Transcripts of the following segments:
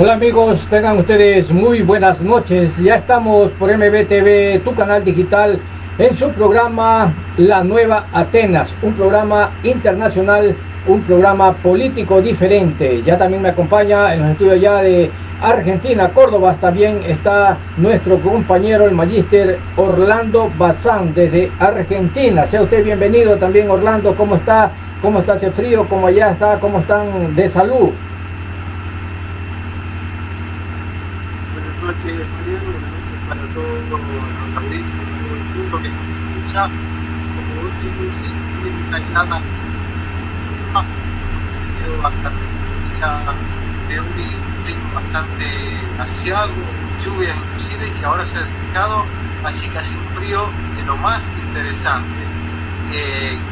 Hola amigos, tengan ustedes muy buenas noches. Ya estamos por MBTV, tu canal digital, en su programa La Nueva Atenas, un programa internacional, un programa político diferente. Ya también me acompaña en los estudios ya de Argentina, Córdoba. También está nuestro compañero, el magíster Orlando Bazán, desde Argentina. Sea usted bienvenido también, Orlando. ¿Cómo está? ¿Cómo está ese frío? ¿Cómo allá está? ¿Cómo están de salud? Buenas noches, Mariano. Buenas noches para todos los audiencias, todo el mundo que nos escucha. Como vos decís, tiene una helada bastante de un ritmo bastante aciago, lluvias inclusive, y ahora se ha despejado, así que hace un frío de lo más interesante.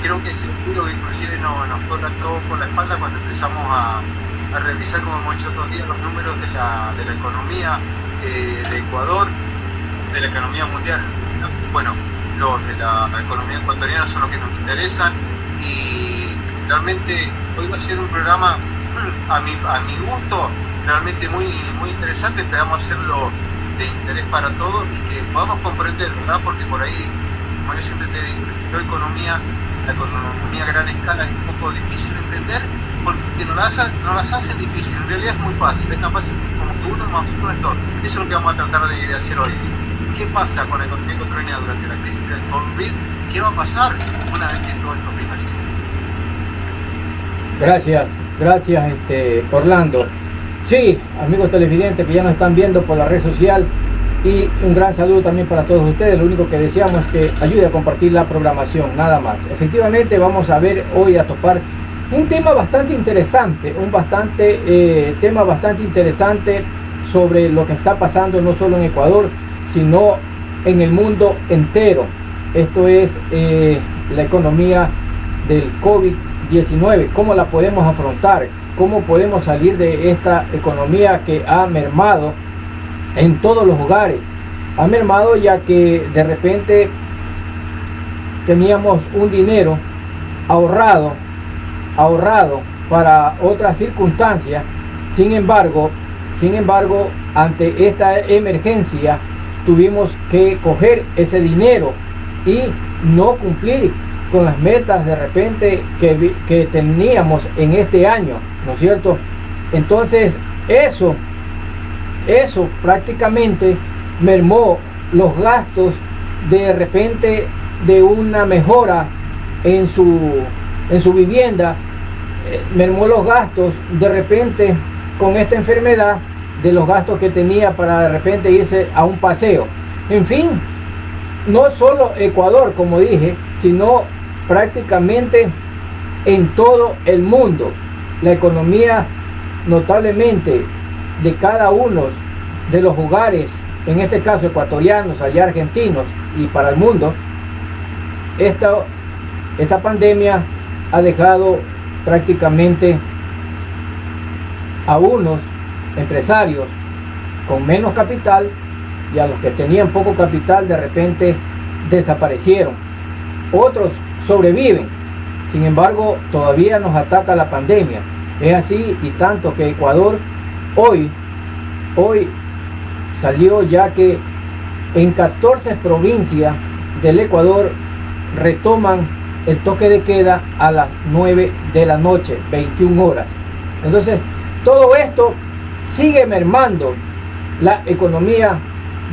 Creo que ese frío que inclusive nos toca todo por la espalda cuando empezamos a revisar, como hemos hecho otros días, los números de la economía de Ecuador, de la economía mundial. Bueno, los de la economía ecuatoriana son los que nos interesan, y realmente hoy va a ser un programa a mi gusto realmente muy interesante. Esperamos hacerlo de interés para todos y que podamos comprender, ¿verdad? Porque por ahí, como yo siempre te digo, la economía a gran escala es un poco difícil de entender, porque no las hacen difícil. En realidad es muy fácil, es tan fácil como que 1 más 1 es 2. Eso es lo que vamos a tratar de hacer hoy. ¿Qué pasa con la economía ecuatoriana durante la crisis del COVID? ¿Qué va a pasar una vez que todo esto finalice? Gracias, Orlando. Sí, amigos televidentes que ya nos están viendo por la red social, y un gran saludo también para todos ustedes. Lo único que deseamos es que ayude a compartir la programación, nada más. Efectivamente, vamos a ver hoy, a topar un tema bastante interesante, tema bastante interesante sobre lo que está pasando no solo en Ecuador, sino en el mundo entero. Esto es la economía del COVID-19, cómo la podemos afrontar, cómo podemos salir de esta economía que ha mermado en todos los hogares. Ha mermado ya que de repente teníamos un dinero ahorrado para otras circunstancias. Sin embargo, ante esta emergencia tuvimos que coger ese dinero y no cumplir con las metas de repente que teníamos en este año, ¿no es cierto? Entonces eso prácticamente mermó los gastos de repente de una mejora en su vivienda, mermó los gastos de repente con esta enfermedad, de los gastos que tenía para de repente irse a un paseo. En fin, no solo Ecuador, como dije, sino prácticamente en todo el mundo. La economía notablemente de cada uno de los hogares, en este caso ecuatorianos, allá argentinos y para el mundo, esta pandemia ha dejado prácticamente a unos empresarios con menos capital, y a los que tenían poco capital de repente desaparecieron. Otros sobreviven, sin embargo todavía nos ataca la pandemia. Es así y tanto que Ecuador hoy salió ya que en 14 provincias del Ecuador retoman el toque de queda a las 9 de la noche, 21 horas. Entonces, todo esto sigue mermando la economía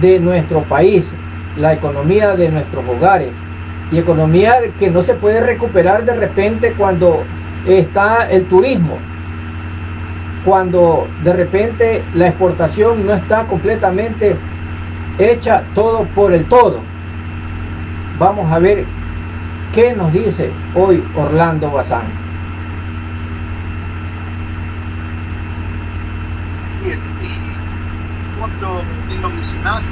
de nuestro país, la economía de nuestros hogares, y economía que no se puede recuperar de repente cuando está el turismo, cuando de repente la exportación no está completamente hecha todo por el todo. Vamos a ver qué nos dice hoy Orlando Bazán. Sí, y cuando bien lo mencionás,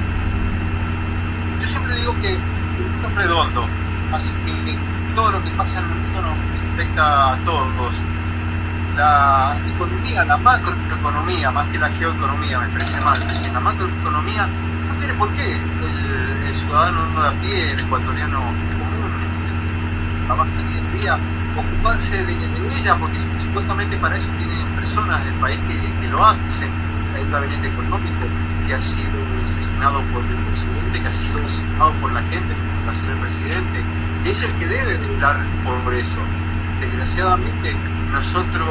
yo siempre digo que el mundo es redondo, así que todo lo que pasa en el mundo nos afecta a todos. La economía, la macroeconomía, más que la geoeconomía, me parece mal, la macroeconomía no tiene por qué el ciudadano de a pie, el ecuatoriano común, trabaja día a día, ocuparse de ella, porque supuestamente para eso tienen personas del país que lo hacen. hay un gabinete económico que ha sido designado por el presidente, que ha sido designado por la gente para ser el presidente, que es el que debe velar por eso. Desgraciadamente, nosotros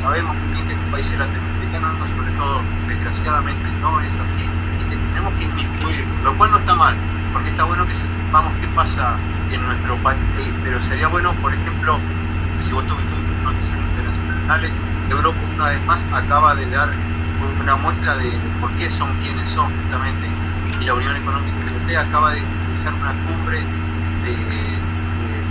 sabemos muy bien que en países latinoamericanos, sobre todo, desgraciadamente no es así, y que tenemos que inmiscuir, lo cual no está mal, porque está bueno que sepamos qué pasa en nuestro país, pero sería bueno, por ejemplo, si vos tuviste noticias internacionales, Europa una vez más acaba de dar una muestra de por qué son quienes son justamente, y la Unión Económica Europea acaba de realizar una cumbre de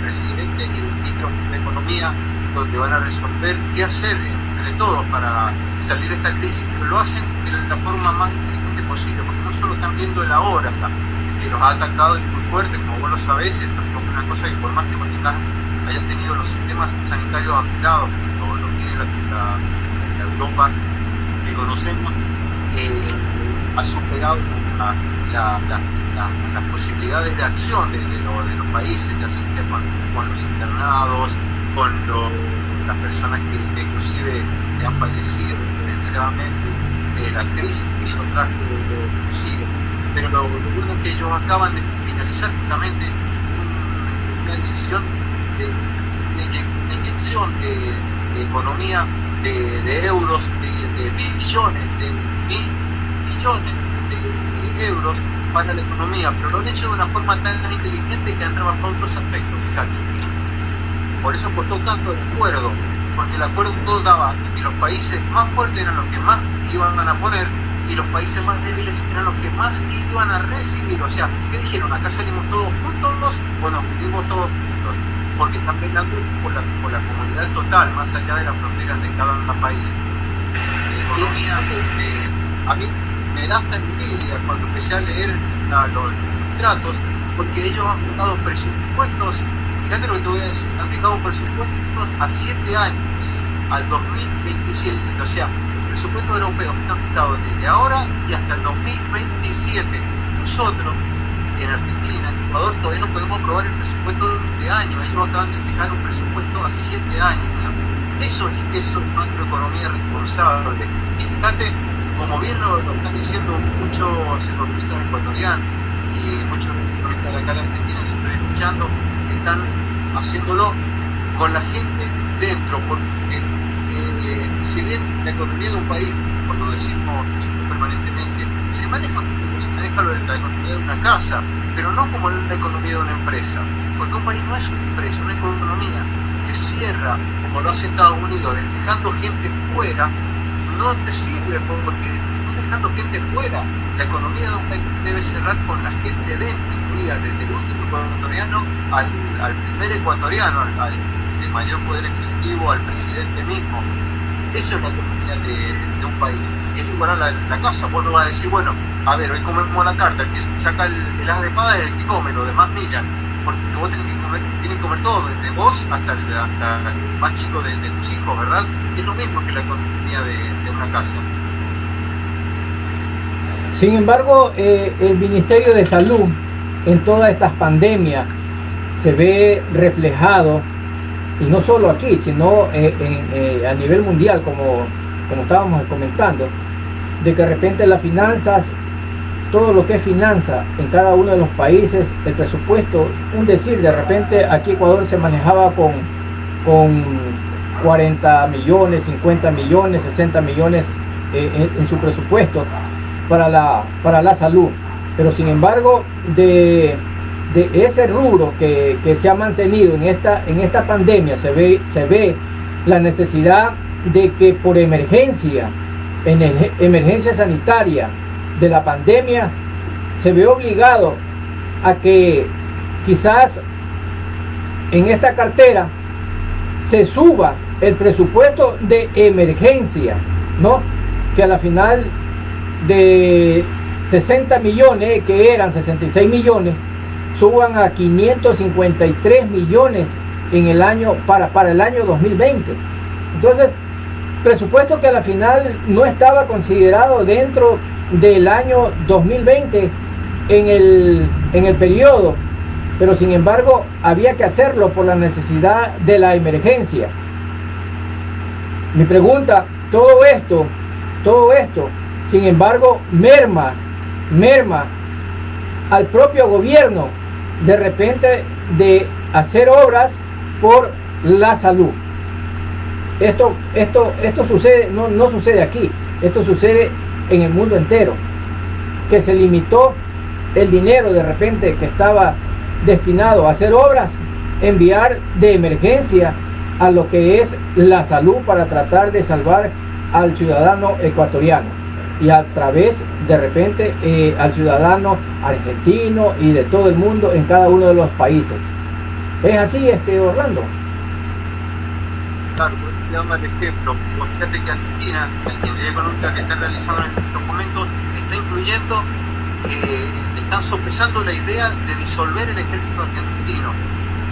presidentes y de ministros de Economía donde van a resolver qué hacer entre todos para salir de esta crisis, pero lo hacen de la forma más inteligente posible, porque no solo están viendo el ahora, que los ha atacado y muy fuerte, como vos lo sabés, es una cosa que por más que hayan tenido los sistemas sanitarios afilados, lo tiene la Europa que conocemos, ha superado las posibilidades de acción de los países, ya sea con los internados, con las personas que inclusive han fallecido desgraciadamente, la crisis que hizo traje sigue. Pero lo bueno es que ellos acaban de finalizar justamente una decisión de inyección de economía de euros, de billones, de mil billones de euros para la economía, pero lo han hecho de una forma tan inteligente que han trabajado otros aspectos, fíjate. Por eso costó tanto el acuerdo, porque el acuerdo daba que los países más fuertes eran los que más iban a poner y los países más débiles eran los que más iban a recibir. O sea, ¿qué dijeron? Acá salimos todos juntos, bueno, vivimos todos juntos, porque están velando por la comunidad total, más allá de las fronteras de cada país. La economía, a mí me da hasta envidia cuando empecé a leer los tratos, porque ellos han dado presupuestos. Fíjate lo que te voy a decir, han fijado presupuestos a 7 años, al 2027, o sea, presupuestos europeos están fijados desde ahora y hasta el 2027. Nosotros, en Argentina, en Ecuador, todavía no podemos aprobar el presupuesto de año, ellos acaban de fijar un presupuesto a 7 años. Eso es macroeconomía responsable. Y fíjate, como bien lo están diciendo muchos economistas ecuatorianos y muchos economistas de acá de Argentina que estoy escuchando, están haciéndolo con la gente dentro, porque si bien la economía de un país, por lo decimos permanentemente, se maneja como se maneja la economía de una casa, pero no como la economía de una empresa, porque un país no es una empresa, una economía que cierra, como lo hace Estados Unidos, dejando gente fuera, no te sirve, porque estás dejando gente fuera. La economía de un país debe cerrar con la gente dentro, incluida desde el último ecuatoriano al primer ecuatoriano, al de mayor poder adquisitivo, al presidente mismo. Eso es la economía de un país. Es igual a la casa. Vos no vas a decir, bueno, a ver, hoy comemos la carta, el que saca el as de espada es el que come, los demás miran, porque vos tenés que comer todo, desde vos hasta el más chico de tus hijos, ¿verdad? Es lo mismo que la economía de una casa. Sin embargo, el Ministerio de Salud en todas estas pandemias se ve reflejado, y no solo aquí, sino a nivel mundial, como estábamos comentando, de que de repente las finanzas, todo lo que es finanza en cada uno de los países, el presupuesto, un decir, de repente aquí Ecuador se manejaba con 40 millones, 50 millones, 60 millones en su presupuesto para la salud, pero sin embargo de ese rubro que se ha mantenido en esta pandemia se ve la necesidad de que por emergencia sanitaria de la pandemia se ve obligado a que quizás en esta cartera se suba el presupuesto de emergencia, ¿no? Que a la final de 60 millones, que eran 66 millones, suban a 553 millones en el año para el año 2020. Entonces, presupuesto que a la final no estaba considerado dentro del año 2020 en el periodo, pero sin embargo había que hacerlo por la necesidad de la emergencia. Mi pregunta, todo esto todo esto. Sin embargo, merma al propio gobierno de repente de hacer obras por la salud. Esto sucede, no sucede aquí, esto sucede en el mundo entero, que se limitó el dinero de repente que estaba destinado a hacer obras, enviar de emergencia a lo que es la salud para tratar de salvar al ciudadano ecuatoriano y a través de repente al ciudadano argentino y de todo el mundo en cada uno de los países. ¿Es así, Orlando? Claro, pues damos el ejemplo. Fíjate que Argentina, la ingeniería económica que está realizando en estos momentos, está incluyendo, están sopesando la idea de disolver el ejército argentino,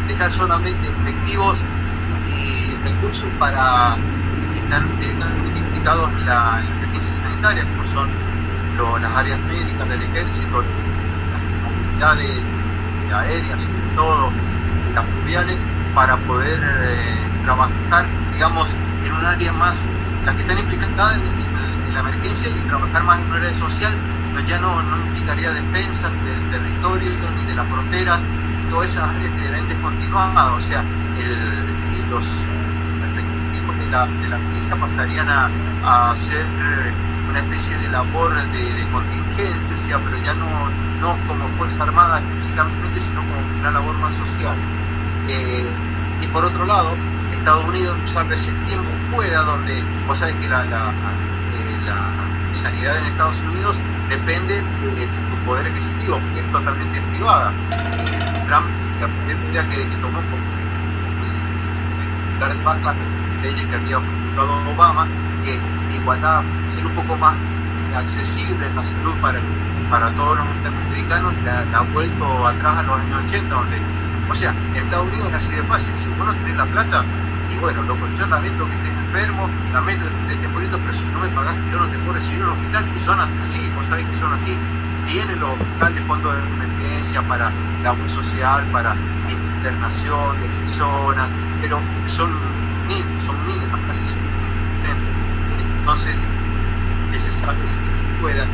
dejar solamente efectivos y recursos para que están directamente implicados en la emergencia sanitaria, como son las áreas médicas del ejército, las unidades aéreas, sobre todo las fluviales, para poder trabajar, digamos, en un área más, las que están implicadas en la emergencia, y trabajar más en un área social, ya no implicaría defensa del territorio ni de la frontera, y todas esas áreas que deben descontinuar. O sea, los efectivos de la milicia pasarían a hacer una especie de labor de contingencia, pero ya no como Fuerza Armada específicamente, sino como una labor más social. Y por otro lado, Estados Unidos, salve ese tiempo pueda, donde vos sabés que la sanidad en Estados Unidos depende de tu poder adquisitivo, porque es totalmente privada. Trump, la primera medida que tomó, dar baja leyes que había publicado Obama, que igualdad, ser un poco más accesible en la salud para todos los norteamericanos, la ha vuelto atrás a los años 80, donde, o sea, en Estados Unidos es así de fácil. Si vos no tenés la plata, y bueno, loco, yo lamento que estés enfermo, lamento que te estés muriendo, pero si no me pagás, yo no te puedo recibir en un hospital. Y son así, vos sabés que son así. Tienen los hospitales fondos de emergencia para labor social, para internación de personas, pero son mínimas, casi inexistentes. Entonces, ese sabe si pueda,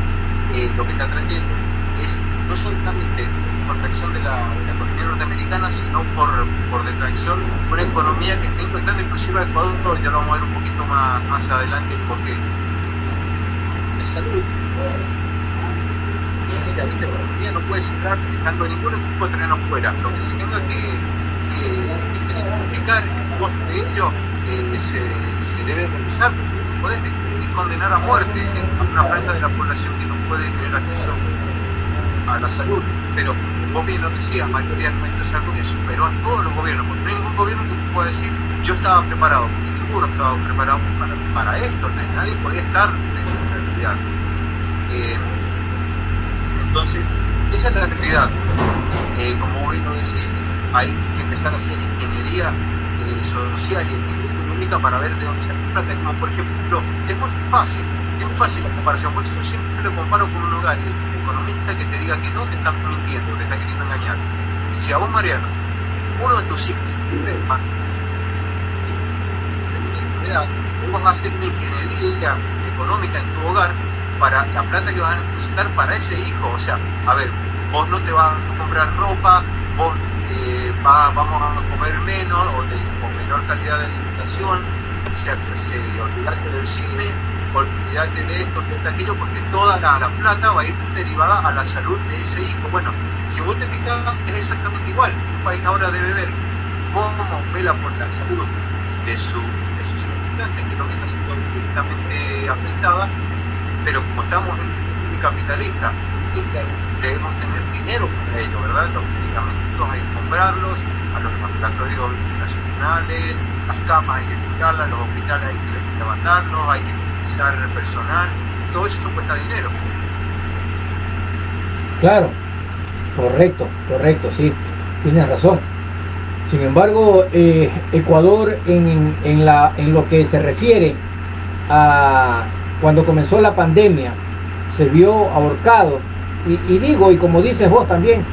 lo que está trayendo es no solamente contracción de la economía norteamericana, sino por detracción una economía que está impactando inclusive a Ecuador. Ya lo vamos a ver un poquito más adelante, porque de salud, la economía no puede cerrar dejando a ningún equipo de terreno fuera. Lo que se tenga que simplificar el costo de ello se debe realizar. Puedes condenar a muerte a una franja de la población que no puede tener acceso a la salud. Pero vos bien lo decías, mayoritariamente es algo que superó a todos los gobiernos, porque no hay ningún gobierno que pueda decir yo estaba preparado, porque ninguno estaba preparado para esto, nadie podía estar en realidad. Entonces, esa es la realidad. Como bien lo decís, hay que empezar a hacer ingeniería social y económica para ver de dónde se trata. Como por ejemplo, es muy fácil la comparación, por eso siempre lo comparo con un hogar. El economista que te diga que no, te está mintiendo, te está queriendo engañar. Si a vos, Mariano, uno de tus hijos enferma, vos vas a hacer una ingeniería económica en tu hogar para la plata que vas a necesitar para ese hijo. O sea, a ver, vos no te vas a comprar ropa, vos vamos a comer menos o con menor calidad de alimentación, olvidarte del cine, olvidarte de esto, de aquello, porque toda la plata va a ir derivada a la salud de ese hijo. Bueno, si vos te fijas, es exactamente igual. Un país ahora debe ver cómo vela por la salud de sus habitantes, que es lo que está siendo directamente afectada, pero como estamos en un capitalista, debemos tener dinero para ello, ¿verdad? Los medicamentos hay que comprarlos, a los laboratorios nacionales, las camas hay que comprarlas, los hospitales hay que levantarlos, hay que utilizar personal, todo eso cuesta dinero. Claro, correcto, sí, tienes razón. Sin embargo, Ecuador en lo que se refiere a cuando comenzó la pandemia, se vio ahorcado, y como dices vos también,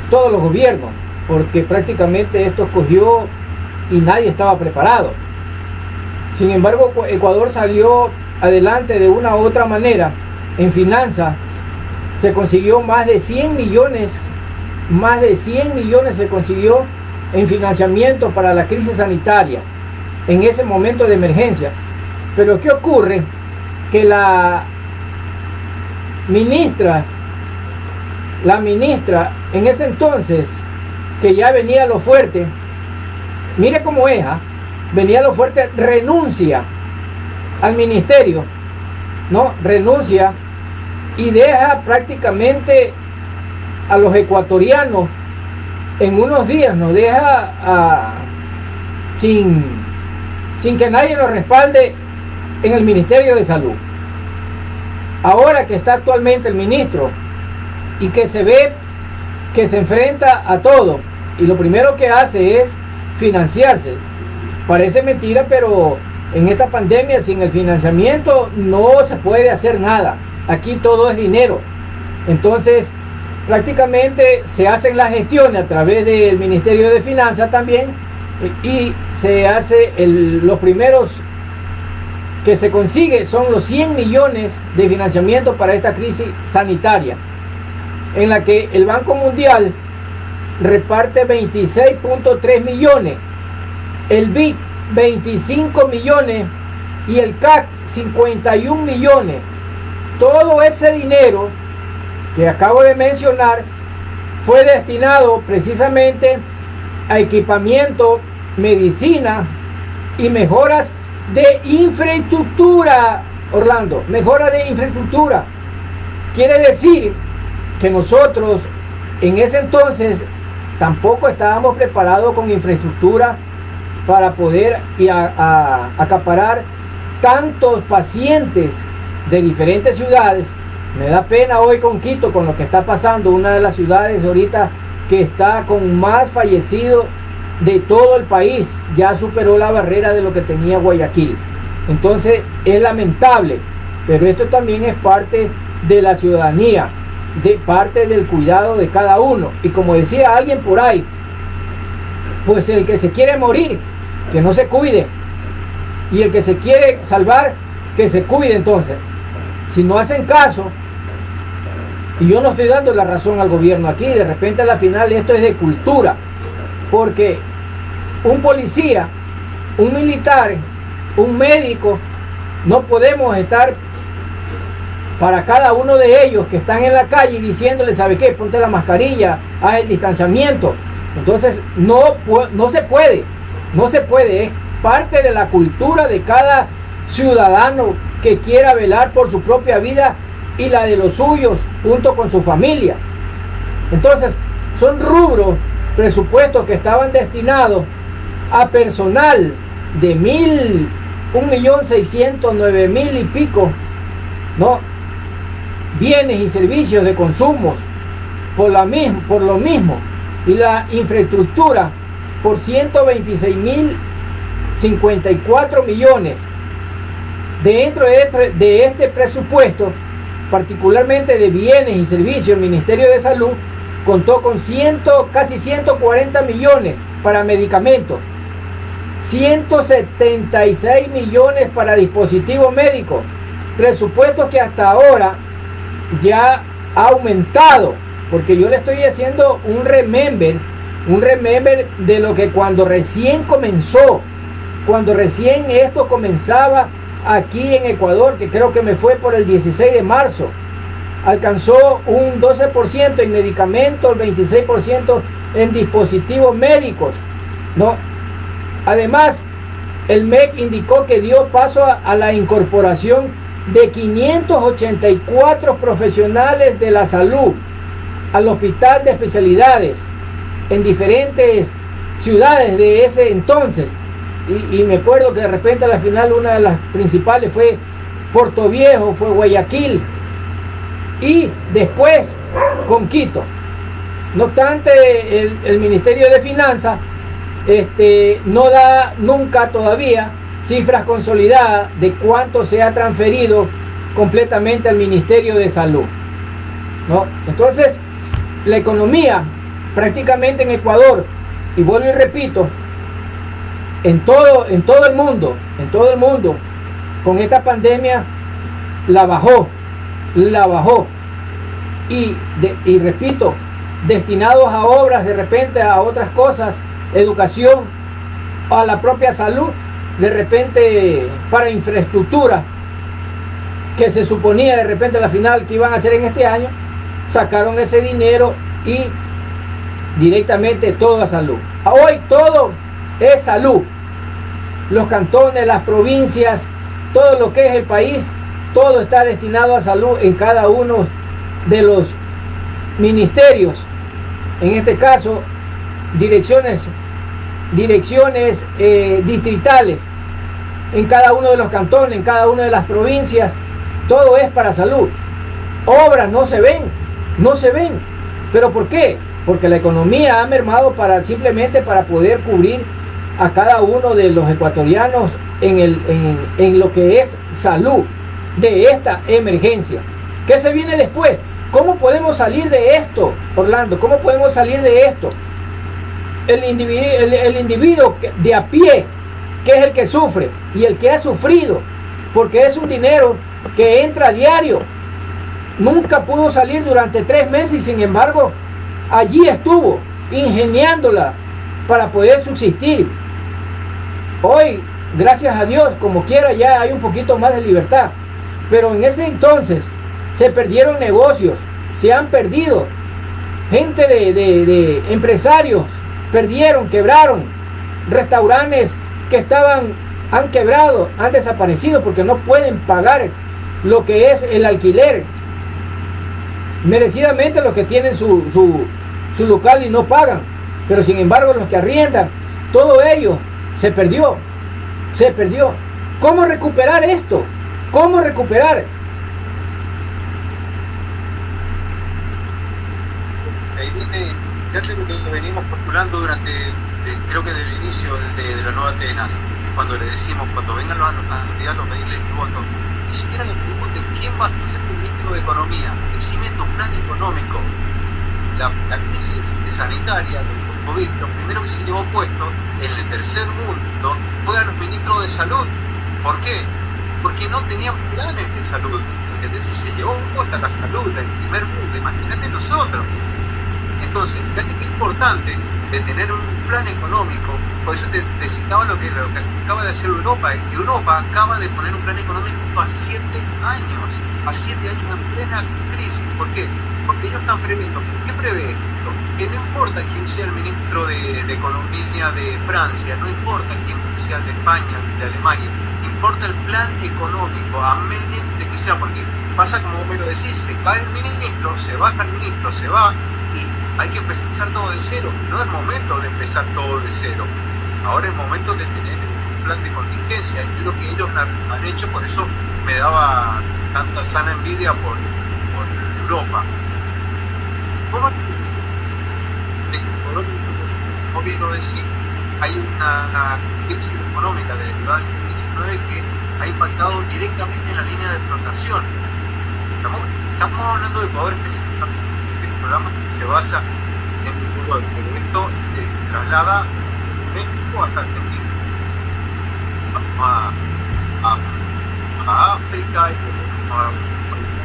todos los gobiernos, porque prácticamente esto cogió y nadie estaba preparado. Sin embargo, Ecuador salió adelante de una u otra manera en finanzas. Se consiguió más de 100 millones se consiguió en financiamiento para la crisis sanitaria en ese momento de emergencia. Pero ¿qué ocurre? Que la ministra en ese entonces, que ya venía a lo fuerte, mire cómo es, venía a lo fuerte, renuncia al ministerio, ¿no? Renuncia y deja prácticamente a los ecuatorianos en unos días, nos deja sin que nadie nos respalde en el Ministerio de Salud. Ahora que está actualmente el ministro y que se ve que se enfrenta a todo y lo primero que hace es financiarse. Parece mentira, pero en esta pandemia sin el financiamiento no se puede hacer nada. Aquí todo es dinero. Entonces prácticamente se hacen las gestiones a través del Ministerio de Finanzas también, y se hace los primeros que se consigue son los 100 millones de financiamiento para esta crisis sanitaria, en la que el Banco Mundial reparte 26.3 millones, el BID 25 millones y el CAC 51 millones. Todo ese dinero que acabo de mencionar fue destinado precisamente a equipamiento, medicina y mejoras de infraestructura, Orlando, mejora de infraestructura. Quiere decir que nosotros en ese entonces tampoco estábamos preparados con infraestructura para poder acaparar tantos pacientes de diferentes ciudades. Me da pena hoy con Quito, con lo que está pasando, una de las ciudades ahorita que está con más fallecidos de todo el país, ya superó la barrera de lo que tenía Guayaquil. Entonces es lamentable, pero esto también es parte de la ciudadanía, de parte del cuidado de cada uno. Y como decía alguien por ahí, pues el que se quiere morir, que no se cuide, y el que se quiere salvar, que se cuide. Entonces, si no hacen caso, y yo no estoy dando la razón al gobierno aquí, de repente a la final esto es de cultura, porque un policía, un militar, un médico, no podemos estar para cada uno de ellos que están en la calle diciéndole, ¿sabe qué? Ponte la mascarilla, haz el distanciamiento. Entonces no se puede, es parte de la cultura de cada ciudadano que quiera velar por su propia vida y la de los suyos junto con su familia. Entonces son rubros, presupuestos que estaban destinados a personal de 1.609.000 y pico, ¿no? Bienes y servicios de consumos por lo mismo, y la infraestructura por 126.054 millones. Dentro de este presupuesto, particularmente de bienes y servicios, el Ministerio de Salud contó con casi 140 millones para medicamentos, 176 millones para dispositivos médicos, presupuesto que hasta ahora ya ha aumentado, porque yo le estoy haciendo un remember de lo que cuando recién esto comenzaba aquí en Ecuador, que creo que me fue por el 16 de marzo, alcanzó un 12% en medicamentos, el 26% en dispositivos médicos, ¿no? Además, el MEC indicó que dio paso a la incorporación de 584 profesionales de la salud al hospital de especialidades en diferentes ciudades de ese entonces. Y me acuerdo que de repente a la final una de las principales fue Puerto Viejo, fue Guayaquil y después con Quito. No obstante, el Ministerio de Finanzas no da nunca todavía cifras consolidadas de cuánto se ha transferido completamente al Ministerio de Salud, ¿no? Entonces, la economía prácticamente en Ecuador, y vuelvo y repito, en todo el mundo, con esta pandemia la bajó. Y repito, destinados a obras, de repente a otras cosas, educación, a la propia salud, de repente para infraestructura, que se suponía de repente a la final que iban a hacer en este año, sacaron ese dinero y directamente todo a salud. Hoy todo es salud. Los cantones, las provincias, todo lo que es el país, todo está destinado a salud en cada uno de los ministerios. En este caso, direcciones distritales, en cada uno de los cantones, en cada una de las provincias, todo es para salud. Obras no se ven. ¿Pero por qué? Porque la economía ha mermado simplemente para poder cubrir a cada uno de los ecuatorianos en lo que es salud de esta emergencia. ¿Qué se viene después? ¿Cómo podemos salir de esto, Orlando? ¿Cómo podemos salir de esto? El individuo de a pie, que es el que sufre y el que ha sufrido, porque es un dinero que entra a diario. Nunca pudo salir durante 3 meses y sin embargo allí estuvo ingeniándola para poder subsistir. Hoy, gracias a Dios, como quiera, ya hay un poquito más de libertad, pero en ese entonces se perdieron negocios, se han perdido gente de empresarios, quebraron restaurantes que han quebrado, han desaparecido porque no pueden pagar lo que es el alquiler. Merecidamente los que tienen su local y no pagan, pero sin embargo los que arriendan, todo ello se perdió. ¿Cómo recuperar esto? ¿Cómo recuperar? Ahí viene, fíjate lo que venimos postulando durante, creo que desde el inicio de la nueva Atenas, cuando le decimos, cuando vengan los candidatos a pedirles el voto, ni siquiera les pregunten quién va a ser el ministro de Economía, eximen tu plan económico. La crisis sanitaria del COVID, lo primero que se llevó puesto en el tercer mundo fue a los ministros de salud. ¿Por qué? Porque no tenían planes de salud. ¿Entendés? Si se llevó puesta la salud del primer mundo, imagínate nosotros. Entonces, fíjate qué importante de tener un plan económico. Por eso te citaba lo que acaba de hacer Europa. Europa acaba de poner un plan económico a 7 años. A 7 años en plena crisis. ¿Por qué? Porque ellos están previendo. ¿Qué prevé esto? Que no importa quién sea el ministro de Economía de Francia, no importa quién sea el de España, el de Alemania, importa el plan económico, a menos de que sea, porque pasa como vos me lo decís, se cae el ministro, se baja el ministro, se va, y hay que empezar todo de cero. No es momento de empezar todo de cero. Ahora es momento de tener un plan de contingencia, y es lo que ellos han hecho. Por eso me daba tanta sana envidia por Europa. ¿Cómo bien lo decís? Hay una crisis económica derivada del COVID-19 que ha impactado directamente en la línea de explotación. Estamos hablando de Ecuador específicamente, el programa que se basa en Ecuador, pero esto se traslada de México hasta Argentina, a África, a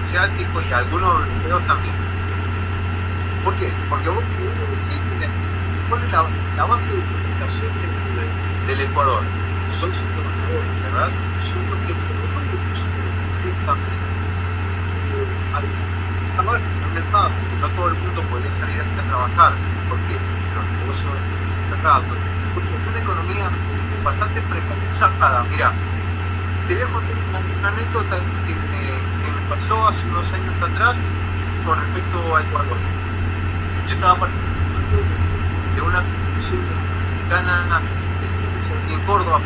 asiático y a algunos europeos también. ¿Por qué? Porque vos pone la base de exportación del Ecuador. Son sus trabajadores, ¿verdad? Son los que al saber el mercado, no todo el mundo podía salir a trabajar, porque los negocios están cerrados, porque es una economía bastante precarizada. Mira, te voy a contar una anécdota que me pasó hace unos años atrás con respecto a Ecuador. Yo estaba participando de una comisión mexicana en Córdoba,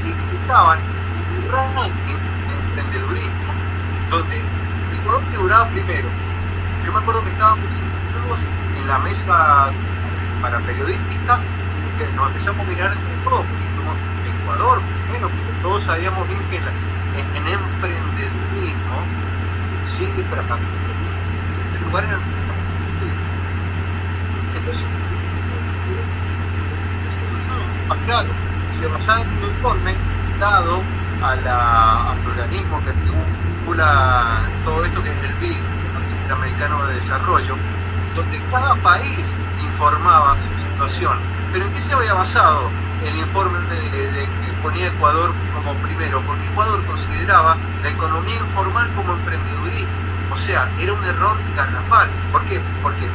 y estaban un ranking de emprendedurismo donde Ecuador figuraba primero. Yo me acuerdo que estábamos en la mesa para periodistas, que nos empezamos a mirar entre todos, porque somos Ecuador primero, porque todos sabíamos bien que en emprendedurismo sigue trabajando en lugar en el entonces claro, se basaba en un informe dado al organismo que regula todo esto, que es el BID, el Banco Interamericano de Desarrollo, donde cada país informaba su situación. ¿Pero en qué se había basado el informe de que ponía Ecuador como primero? Porque Ecuador consideraba la economía informal como emprendedurismo. O sea, era un error garrafal. ¿Por qué? Porque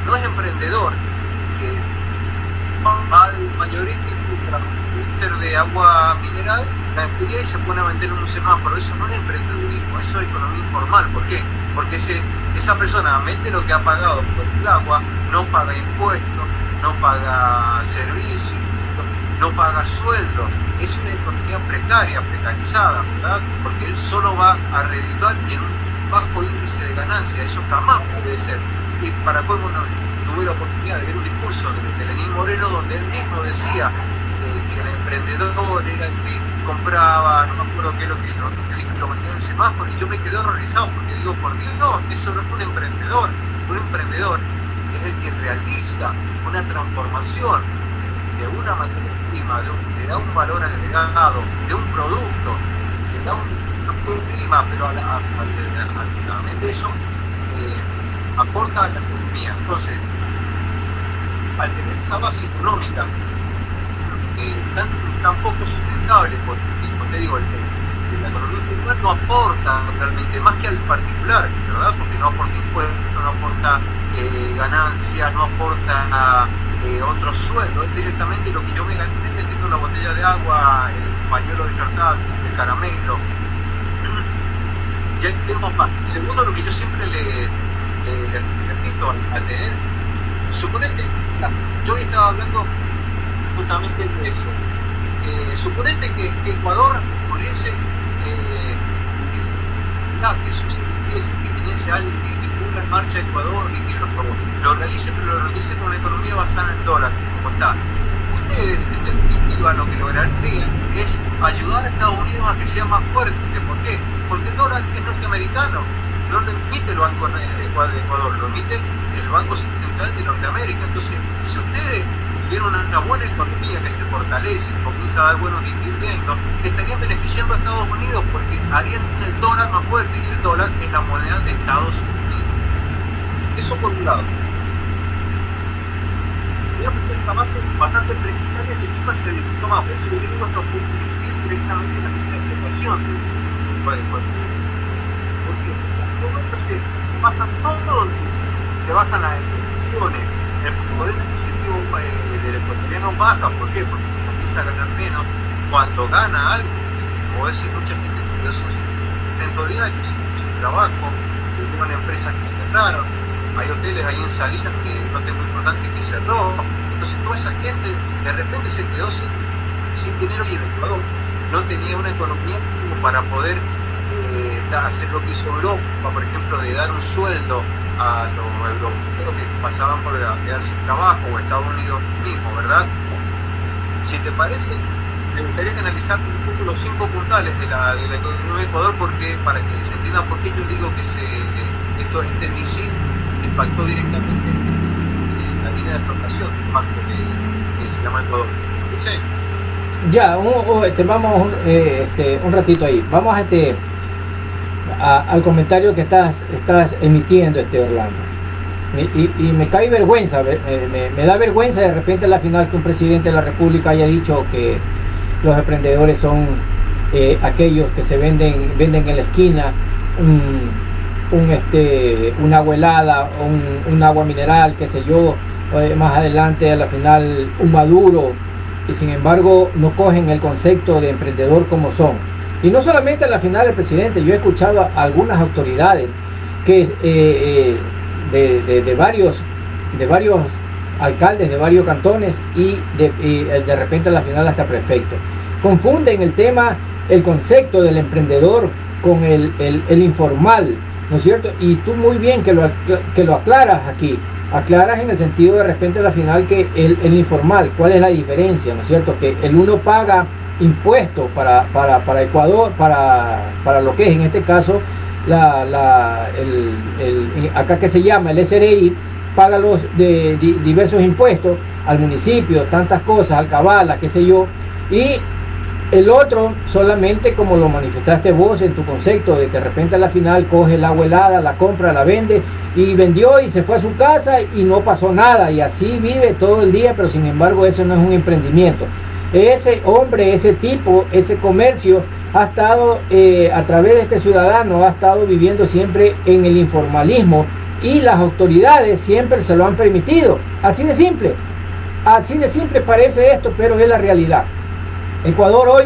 no es emprendedor que va al mayorista de agua mineral, la enfría y se pone a vender en un semáforo. Eso no es emprendedurismo, eso es economía informal. ¿Por qué? Porque esa persona mete lo que ha pagado por el agua, no paga impuestos, no paga servicios, no paga sueldos. Es una economía precaria, precarizada, ¿verdad? Porque él solo va a redituar en un bajo índice de ganancia. Eso jamás puede ser. Y para colmo, tuve la oportunidad de ver un discurso de Lenín Moreno donde él mismo decía que el emprendedor era el que compraba, no me acuerdo qué es lo que lo vendía en el semáforo, y yo me quedé horrorizado porque digo, por Dios, eso no es un emprendedor. Un emprendedor es el que realiza una transformación de una materia prima, le da un valor agregado, de un producto, le da una prima, pero finalmente eso aporta a la economía. Entonces, al tener esa base económica tan poco sustentable, porque como te digo, la economía informal no aporta realmente más que al particular, ¿verdad? Porque no aporta impuestos, no aporta ganancias, no aporta otros sueldos, es directamente lo que yo me gané vendiendo la botella de agua, el pañuelo descartable, el caramelo. Ya tenemos más. Segundo, lo que yo siempre le repito al tener, suponete, yo estaba hablando justamente de eso. Suponete que Ecuador pudiese que viniese alguien que ponga en marcha Ecuador y que lo realice, pero lo realice con una economía basada en el dólar, como está. Ustedes, en definitiva, lo que lograrían es ayudar a Estados Unidos a que sea más fuerte. ¿Por qué? Porque el dólar es norteamericano, no lo emite el Banco de Ecuador, lo emite el Banco Central de Norteamérica. Entonces, si ustedes tuvieran una buena economía que se fortalece y comienza a dar buenos dividendos, estarían beneficiando a Estados Unidos porque harían el dólar más fuerte, y el dólar es la moneda de Estados Unidos. Eso por un lado. Digamos que esa base bastante precaria que encima se disfrutó más, por eso yo digo esto directamente en la interpretación. Porque en este momento se bajan todo, se bajan las exportaciones, el poder adquisitivo del ecuatoriano baja. ¿Por qué? Porque comienza a ganar menos. Cuando gana algo, como decir, mucha gente se quedó sin sustento diario, sin trabajo, hubieron empresas que cerraron, hay hoteles ahí en Salinas que no tengo importante que cerró. Entonces toda esa gente de repente se quedó sin dinero, y el Ecuador no tenía una economía como para poder hacer lo que hizo Europa, por ejemplo, de dar un sueldo a los europeos que pasaban por quedar sin trabajo, o Estados Unidos mismo, ¿verdad? Si te parece, me gustaría que analizar un poco los 5 puntales de la economía de Ecuador, porque para que se entienda por qué yo digo que este misil impactó directamente en la línea de explotación del marco que se llama Ecuador. ¿Sí? Ya, vamos un ratito ahí. Vamos al comentario que estás emitiendo, Orlando. Y me cae vergüenza, me da vergüenza de repente a la final que un presidente de la República haya dicho que los emprendedores son aquellos que se venden en la esquina una agua helada, un agua mineral, qué sé yo, más adelante a la final un maduro, y sin embargo no cogen el concepto de emprendedor como son. Y no solamente a la final el presidente, yo he escuchado a algunas autoridades que de varios alcaldes de varios cantones y de repente a la final hasta prefectos confunden el concepto del emprendedor con el informal, ¿no es cierto? Y tú muy bien que lo aclaras aquí, aclaras en el sentido de repente a la final que el informal, ¿cuál es la diferencia? ¿No es cierto? Que el uno paga impuestos para Ecuador, para lo que es en este caso acá que se llama el SRI, paga los diversos impuestos al municipio, tantas cosas, alcabalas, qué sé yo, y el otro solamente, como lo manifestaste vos en tu concepto, de que de repente a la final coge el agua helada, la compra, la vende, y vendió y se fue a su casa y no pasó nada, y así vive todo el día, pero sin embargo eso no es un emprendimiento. Ese hombre, ese tipo, ese comercio ha estado, a través de este ciudadano, ha estado viviendo siempre en el informalismo, y las autoridades siempre se lo han permitido. Así de simple parece esto, pero es la realidad. Ecuador hoy,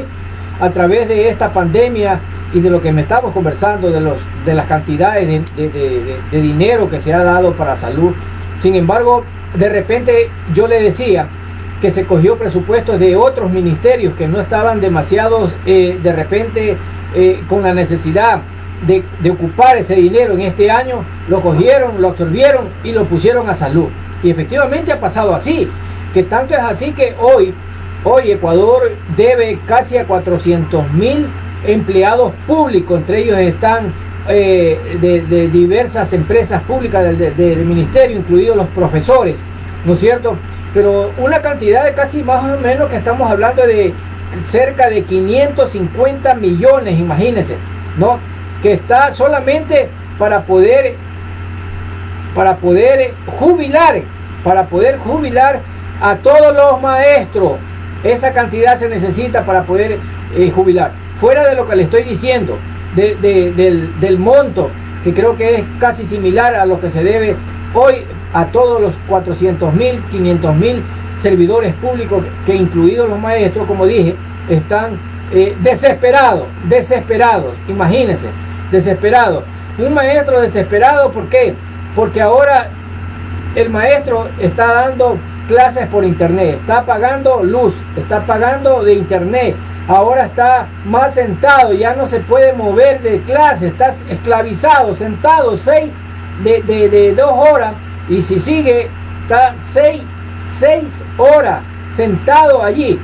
a través de esta pandemia y de lo que me estamos conversando, de las cantidades de dinero que se ha dado para salud, sin embargo, de repente yo le decía que se cogió presupuestos de otros ministerios que no estaban demasiados, de repente, con la necesidad de ocupar ese dinero en este año, lo cogieron, lo absorbieron y lo pusieron a salud. Y efectivamente ha pasado así, que tanto es así que hoy Ecuador debe casi a 400.000 empleados públicos, entre ellos están de diversas empresas públicas del ministerio, incluidos los profesores, ¿no es cierto? Pero una cantidad de casi más o menos, que estamos hablando de cerca de 550 millones, imagínense, ¿no? Que está solamente para poder jubilar a todos los maestros. Esa cantidad se necesita para poder jubilar. Fuera de lo que le estoy diciendo, del monto, que creo que es casi similar a lo que se debe hoy a todos los 400.000, 500.000 servidores públicos, que incluidos los maestros, como dije, están desesperados, imagínense, desesperados. Un maestro desesperado, ¿por qué? Porque ahora el maestro está dando clases por internet, está pagando luz, está pagando de internet, ahora está más sentado, ya no se puede mover de clase, está esclavizado, sentado 2 horas, y si sigue está 6 horas sentado allí,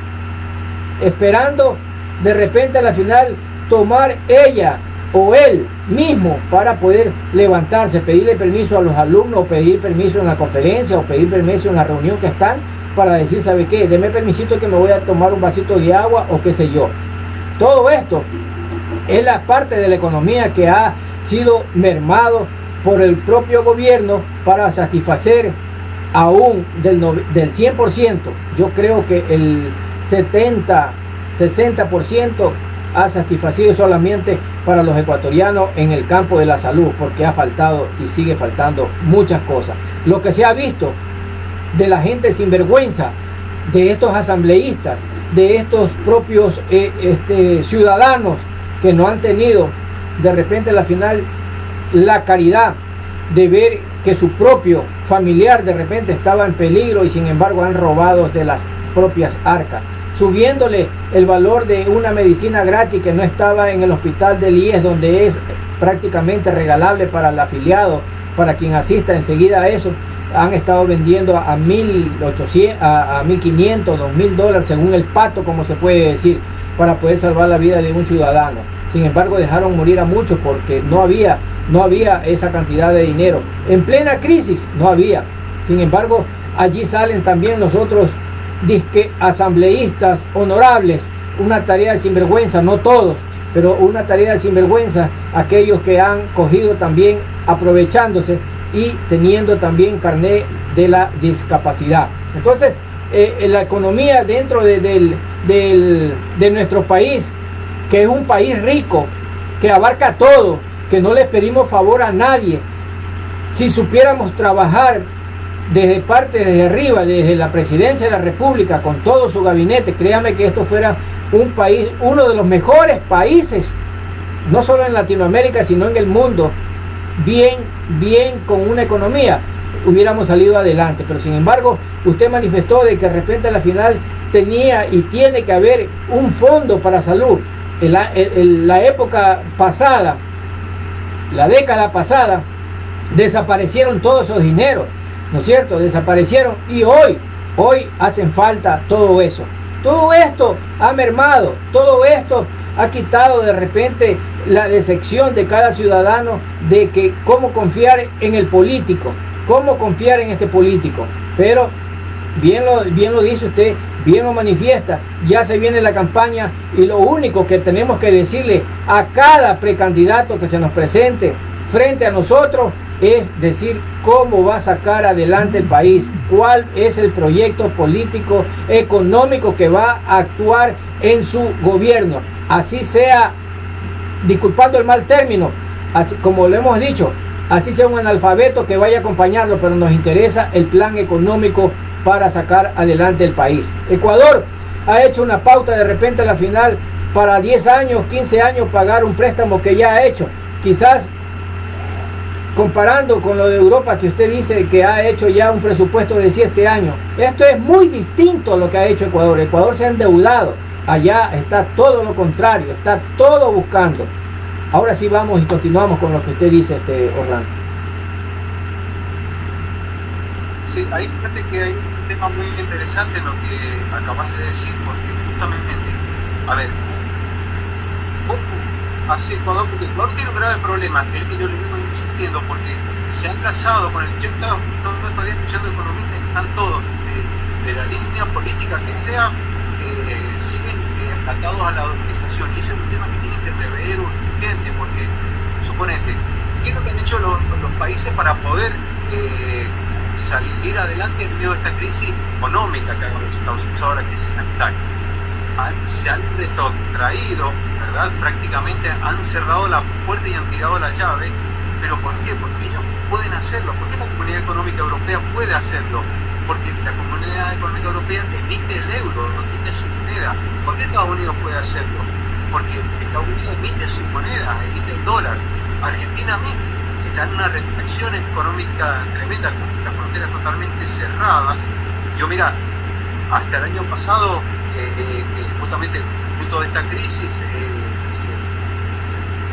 esperando de repente a la final tomar ella o él mismo para poder levantarse, pedirle permiso a los alumnos, o pedir permiso en la conferencia, o pedir permiso en la reunión que están, para decir, ¿sabe qué? Deme permisito que me voy a tomar un vasito de agua, o qué sé yo. Todo esto es la parte de la economía que ha sido mermado por el propio gobierno para satisfacer aún del 100%. Yo creo que el 60% ha satisfacido solamente para los ecuatorianos en el campo de la salud, porque ha faltado y sigue faltando muchas cosas. Lo que se ha visto de la gente sinvergüenza, de estos asambleístas, de estos propios ciudadanos que no han tenido de repente a la final la caridad de ver que su propio familiar de repente estaba en peligro, y sin embargo han robado de las propias arcas, subiéndole el valor de una medicina gratis que no estaba en el hospital del IES, donde es prácticamente regalable para el afiliado, para quien asista enseguida a eso. Han estado vendiendo a 1.800, a 1.500, $2.000, según el pato, como se puede decir, para poder salvar la vida de un ciudadano. Sin embargo, dejaron morir a muchos porque no había esa cantidad de dinero. En plena crisis no había. Sin embargo, allí salen también los otros disque asambleístas honorables, una tarea de sinvergüenza, no todos, pero una tarea de sinvergüenza, aquellos que han cogido también aprovechándose y teniendo también carné de la discapacidad. Entonces, la economía dentro de nuestro país, que es un país rico, que abarca todo, que no le pedimos favor a nadie, si supiéramos trabajar desde arriba, desde la presidencia de la República, con todo su gabinete, créame que esto fuera un país, uno de los mejores países, no solo en Latinoamérica, sino en el mundo, bien con una economía, hubiéramos salido adelante. Pero sin embargo, usted manifestó de que de repente a la final tenía y tiene que haber un fondo para salud. En la época pasada, la década pasada, desaparecieron todos esos dineros, ¿no es cierto? Desaparecieron, y hoy hacen falta todo eso. Todo esto ha mermado, todo esto ha quitado de repente la decepción de cada ciudadano de que cómo confiar en el político, cómo confiar en este político. Pero bien lo dice usted, bien lo manifiesta, ya se viene la campaña y lo único que tenemos que decirle a cada precandidato que se nos presente frente a nosotros es decir cómo va a sacar adelante el país, cuál es el proyecto político, económico que va a actuar en su gobierno, así sea, disculpando el mal término, así como lo hemos dicho, así sea un analfabeto que vaya a acompañarlo, pero nos interesa el plan económico para sacar adelante el país. Ecuador ha hecho una pauta de repente a la final para 10 años, 15 años pagar un préstamo que ya ha hecho, quizás comparando con lo de Europa que usted dice que ha hecho ya un presupuesto de 7 años. Esto es muy distinto a lo que ha hecho Ecuador. Ecuador se ha endeudado, allá está todo lo contrario, está todo buscando. Ahora sí vamos y continuamos con lo que usted dice, Orlando. Sí, ahí fíjate que hay un tema muy interesante en lo que acabas de decir, porque justamente, a ver, hace Ecuador, porque Ecuador tiene un grave problema, que es el que yo le vengo insistiendo, porque se han casado con el, yo estaba todavía escuchando economistas que están todos de la línea política que sea, siguen atados a la organización, y ese es un tema que tienen que rever urgente, porque suponete, ¿qué es lo que han hecho los países para poder salir adelante en medio de esta crisis económica que estamos ahora, crisis sanitaria? Se han retrotraído, ¿verdad? Prácticamente han cerrado la puerta y han tirado la llave. ¿Pero por qué? Porque ellos pueden hacerlo. ¿Por qué la Comunidad Económica Europea puede hacerlo? Porque la Comunidad Económica Europea emite el euro, emite su moneda. ¿Por qué Estados Unidos puede hacerlo? Porque Estados Unidos emite su moneda, emite el dólar. Argentina mismo está en una restricción económica tremenda, con las fronteras totalmente cerradas. Yo, mira, hasta el año pasado, justamente fruto de esta crisis,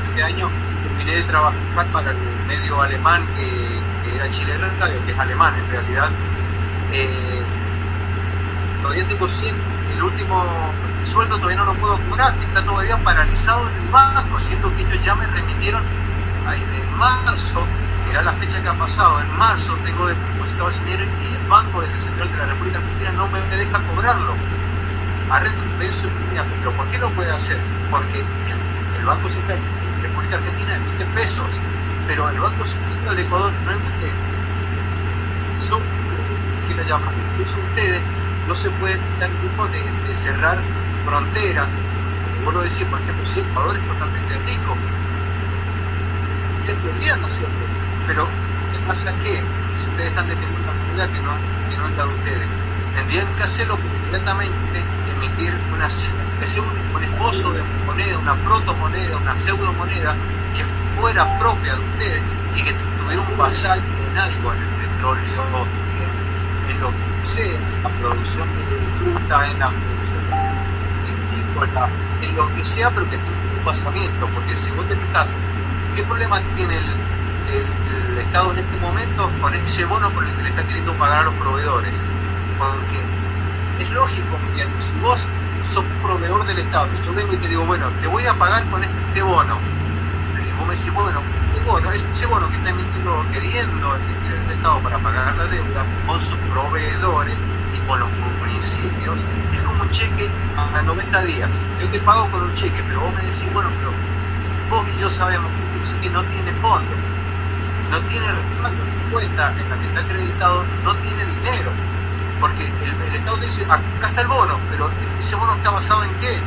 este año terminé de trabajar para el medio alemán que era Chile Radio, que es alemán en realidad. Todavía tengo el último sueldo, todavía no lo puedo cobrar, está todavía paralizado en el banco, siendo que ellos ya me remitieron en marzo. Mirá la fecha que ha pasado, en marzo tengo depositado ese dinero y el Banco de la Central de la República Argentina no me deja cobrarlo. Pero ¿por qué no puede hacer? Porque el Banco Central de la República Argentina emite pesos, pero el Banco Central de Ecuador no emite. Incluso ustedes no se pueden dar el lujo de cerrar fronteras. Como vos lo decís, por ejemplo, si Ecuador es totalmente rico, ustedes podrían hacerlo, pero ¿qué pasa? Que si ustedes están deteniendo una comunidad que no han dado ustedes, tendrían que hacerlo completamente, emitir un esbozo de moneda, una protomoneda, una pseudomoneda que fuera propia de ustedes y que tuviera un vasallo en algo, en el petróleo, en lo que sea, en la producción de fruta, en la producción vitícola, en lo que sea, pero que tenga un basamiento, porque si vos te fijas, ¿qué problema tiene el Estado en este momento con ese bono por el que le está queriendo pagar a los proveedores? Porque es lógico, Miguel, si vos sos proveedor del Estado y yo vengo y te digo, bueno, te voy a pagar con este bono, y vos me decís, bueno, ese bono que está emitiendo, queriendo emitir el Estado para pagar la deuda con sus proveedores y con los municipios, es como un cheque a 90 días. Yo te pago con un cheque, pero vos me decís, bueno, pero vos y yo sabemos que un cheque no tiene fondo, no tiene respaldo, en cuenta en la que está acreditado, no tiene dinero. Porque el Estado te dice, acá está el bono, pero ese bono está basado en qué?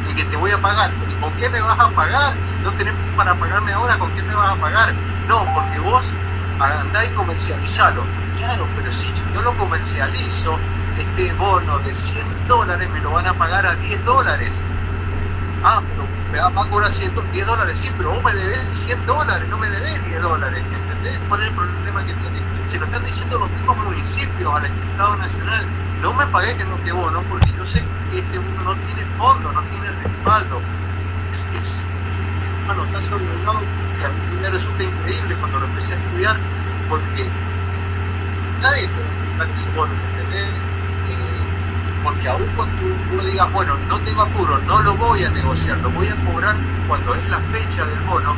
En que te voy a pagar. ¿Y con qué me vas a pagar? Si no tenés para pagarme ahora, ¿con qué me vas a pagar? No, porque vos andá y comercializalo. Claro, pero si yo lo comercializo, este bono de $100 me lo van a pagar a $10. Ah, pero me va a cobrar $10, sí, pero vos me debes $100, no me debes $10, ¿entendés? ¿Cuál es el problema que tenés? Se lo están diciendo los mismos municipios al Estado Nacional, no me pagues en este bono porque yo sé que este bono no tiene fondo, no tiene respaldo. Bueno, está sobrevalorado, que a mí me resulta increíble cuando lo empecé a estudiar, porque nadie puede aceptar ese bono, ¿entendés? Porque aún cuando tú digas, bueno, no tengo apuro, no lo voy a negociar, lo voy a cobrar cuando es la fecha del bono,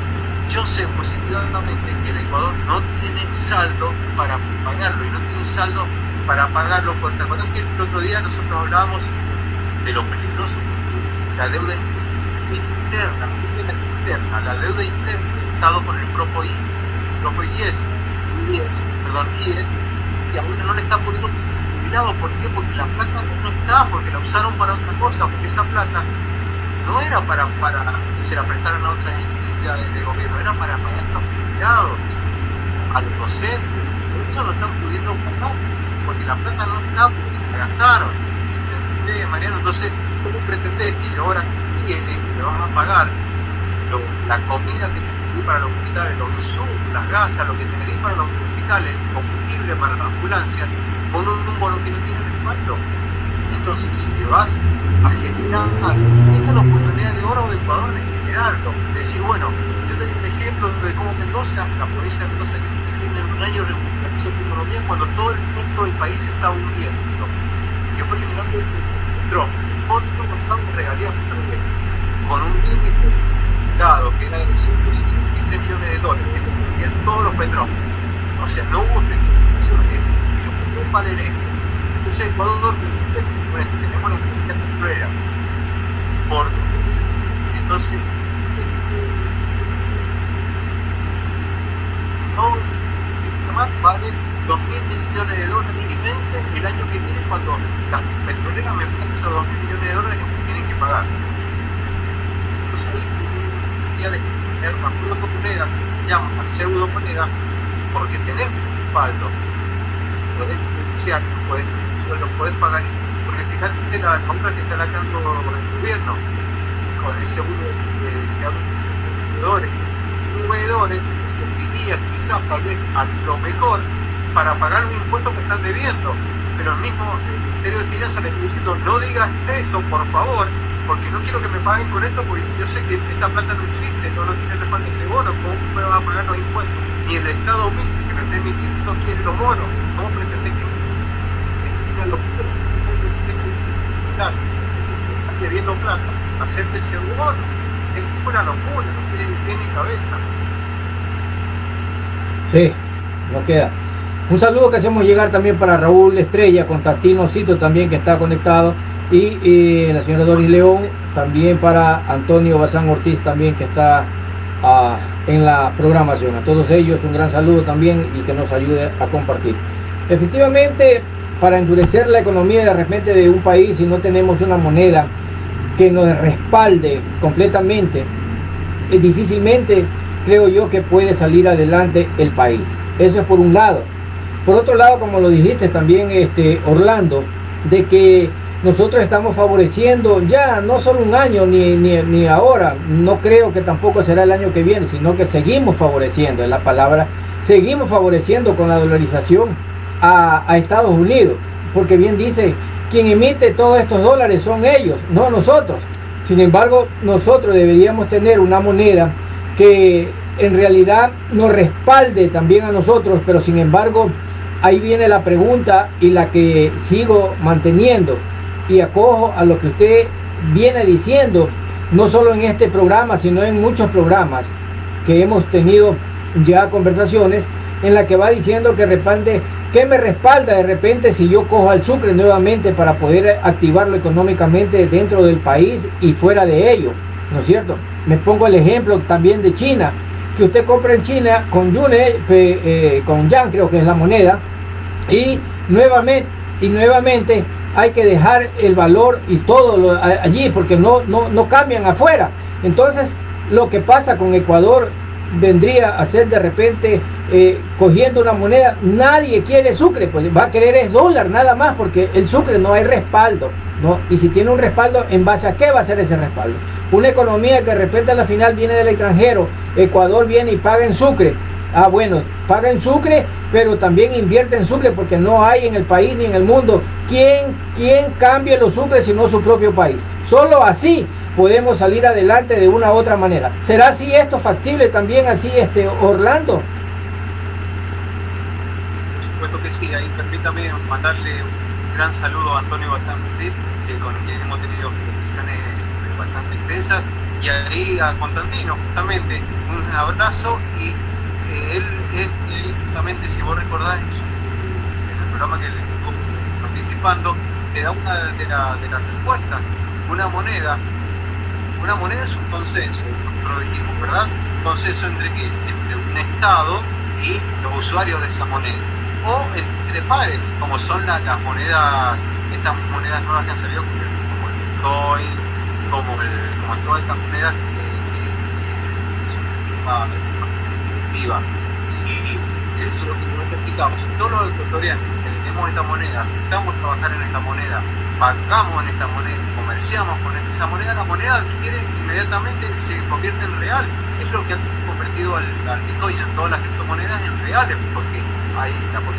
yo sé positivamente que el Ecuador no tiene saldo para pagarlo, y no tiene saldo para pagarlo. ¿Te acuerdas que el otro día nosotros hablábamos de lo peligroso que es la deuda interna, la deuda interna del Estado con el propio IES, y aún no le está poniendo cuidado? ¿Por qué? Porque la plata no está, porque la usaron para otra cosa, porque esa plata no era para que se la prestaran a otras entidades de gobierno, era para pagar a los jubilados, a los docentes. Por eso no están pudiendo pagar, porque la plata no está, porque se la gastaron. ¿Entendés, Mariano? Entonces, ¿cómo pretendés que ahora le vas a pagar la comida que te di para los hospitales, los insumos, las gasas, lo que te di para los hospitales, el combustible para la ambulancia, con un bono que no tiene respaldo? Entonces, si te vas a generar, esta es la oportunidad de oro de Ecuador de generarlo, de decir, bueno, yo te doy un ejemplo de cómo Mendoza, la provincia de Mendoza, que tiene un año de recuperación de economía cuando todo el resto del país se está hundiendo, que fue generando otro pasado de regalías con un límite dado que era de $163 millones, que tenían todos los petróleos. O sea, no hubo especulación, y lo que fue para el eje. Entonces, Ecuador, tenemos la política petrolera. Entonces, más vale $2.000 millones, y vence el año que viene cuando las petroleras me pagan esos $2.000 millones que tienen que pagar. Entonces ahí ya de tener una protomoneda, que llaman pseudo moneda, porque tenés un respaldo, podés denunciar, lo podés pagar, porque fíjate la compra que está lacrando el gobierno con el seguro de proveedores que serviría quizás tal vez a lo mejor para pagar los impuestos que están debiendo, pero el mismo Ministerio de Finanzas le está diciendo: no digas eso, por favor, porque no quiero que me paguen con esto, porque yo sé que esta plata no existe, no tiene respaldo de bonos. ¿Cómo me van a pagar los impuestos? Ni el Estado mismo, que lo esté emitiendo, no quiere los bonos. ¿Cómo pretende que los están debiendo plata, hacerte ese bono? Es una locura, no tiene ni pie ni cabeza. Sí, no queda. Un saludo que hacemos llegar también para Raúl Estrella, Constantino Cito también, que está conectado, y la señora Doris León, también para Antonio Bazán Ortiz también, que está en la programación. A todos ellos un gran saludo también, y que nos ayude a compartir. Efectivamente, para endurecer la economía de repente de un país, si no tenemos una moneda que nos respalde completamente, difícilmente creo yo que puede salir adelante el país. Eso es por un lado. Por otro lado, como lo dijiste también, Orlando, de que nosotros estamos favoreciendo ya no solo un año ni ahora, no creo que tampoco será el año que viene, sino que seguimos favoreciendo, es la palabra, seguimos favoreciendo con la dolarización a Estados Unidos, porque bien dice, quien emite todos estos dólares son ellos, no nosotros. Sin embargo, nosotros deberíamos tener una moneda que en realidad nos respalde también a nosotros, pero sin embargo, ahí viene la pregunta, y la que sigo manteniendo, y acojo a lo que usted viene diciendo, no solo en este programa, sino en muchos programas que hemos tenido ya conversaciones, en la que va diciendo que de repente, ¿qué me respalda de repente si yo cojo al Sucre nuevamente para poder activarlo económicamente dentro del país y fuera de ello? ¿No es cierto? Me pongo el ejemplo también de China, que usted compra en China con con Yan, creo que es la moneda, y nuevamente hay que dejar el valor y todo allí, porque no cambian afuera. Entonces, lo que pasa con Ecuador vendría a ser de repente cogiendo una moneda, nadie quiere Sucre, pues va a querer es dólar nada más, porque el Sucre no hay respaldo, ¿no? Y si tiene un respaldo, ¿en base a qué va a ser ese respaldo? Una economía que de repente a la final viene del extranjero, Ecuador viene y paga en Sucre. Ah, bueno, paga en Sucre, pero también invierte en Sucre, porque no hay en el país ni en el mundo quien cambie los Sucres sino su propio país. Solo así podemos salir adelante de una u otra manera. ¿Será así esto factible también así, Orlando? Por supuesto que sí. Ahí permítame mandarle un gran saludo a Antonio Bazán Ortiz, con quien hemos tenido conversaciones bastante extensas, y ahí a Constantino, justamente, un abrazo, y él justamente, si vos recordás, en el programa que estuvo participando, te da una de las respuestas. Una moneda es un consenso, nosotros dijimos, ¿verdad? Un consenso entre un Estado y los usuarios de esa moneda, o entre pares, como son las monedas, estas monedas nuevas que han salido, como el Bitcoin, como todas estas monedas que son activas. Si eso es lo que nosotros explicamos, si todos los ecuatorianos que tenemos esta moneda, aceptamos trabajar en esta moneda, pagamos en esta moneda, comerciamos con esa moneda, la moneda adquiere inmediatamente, se convierte en real. Es lo que ha convertido al Bitcoin, en todas las criptomonedas, en reales, porque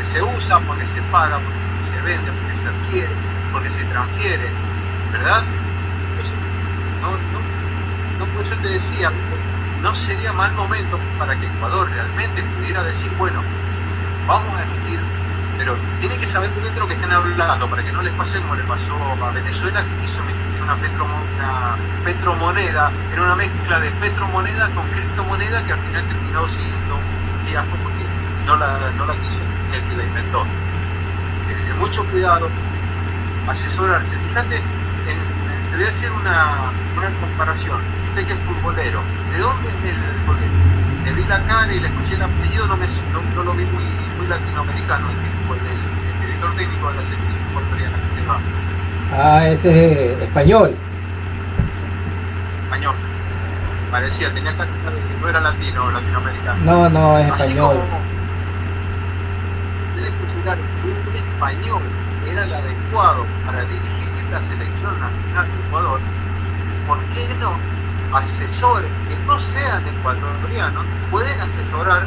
se usa, porque se paga, porque se vende, porque se adquiere, porque se transfiere, ¿verdad? Entonces, no, por eso te decía, no sería mal momento para que Ecuador realmente pudiera decir, bueno, vamos a emitir, pero tiene que saber muy bien de lo que están hablando, para que no les pase como le pasó a Venezuela, que quiso emitir una petromoneda, era una mezcla de petromoneda con criptomoneda, que al final terminó siendo un fiasco porque no la quiso el que la inventó. Mucho cuidado, asesorarse. Fíjate, te voy a hacer una comparación. Usted que es futbolero, ¿de dónde es porque le vi la cara y le escuché el apellido, no lo vi muy latinoamericano, el director técnico de la selección ecuatoriana que se llama. Ese es español. Español. Parecía, tenía cara de que no era latinoamericano. No, es español. Así como considerar que un español era el adecuado para dirigir la selección nacional de Ecuador, ¿por qué no asesores que no sean ecuatorianos pueden asesorar,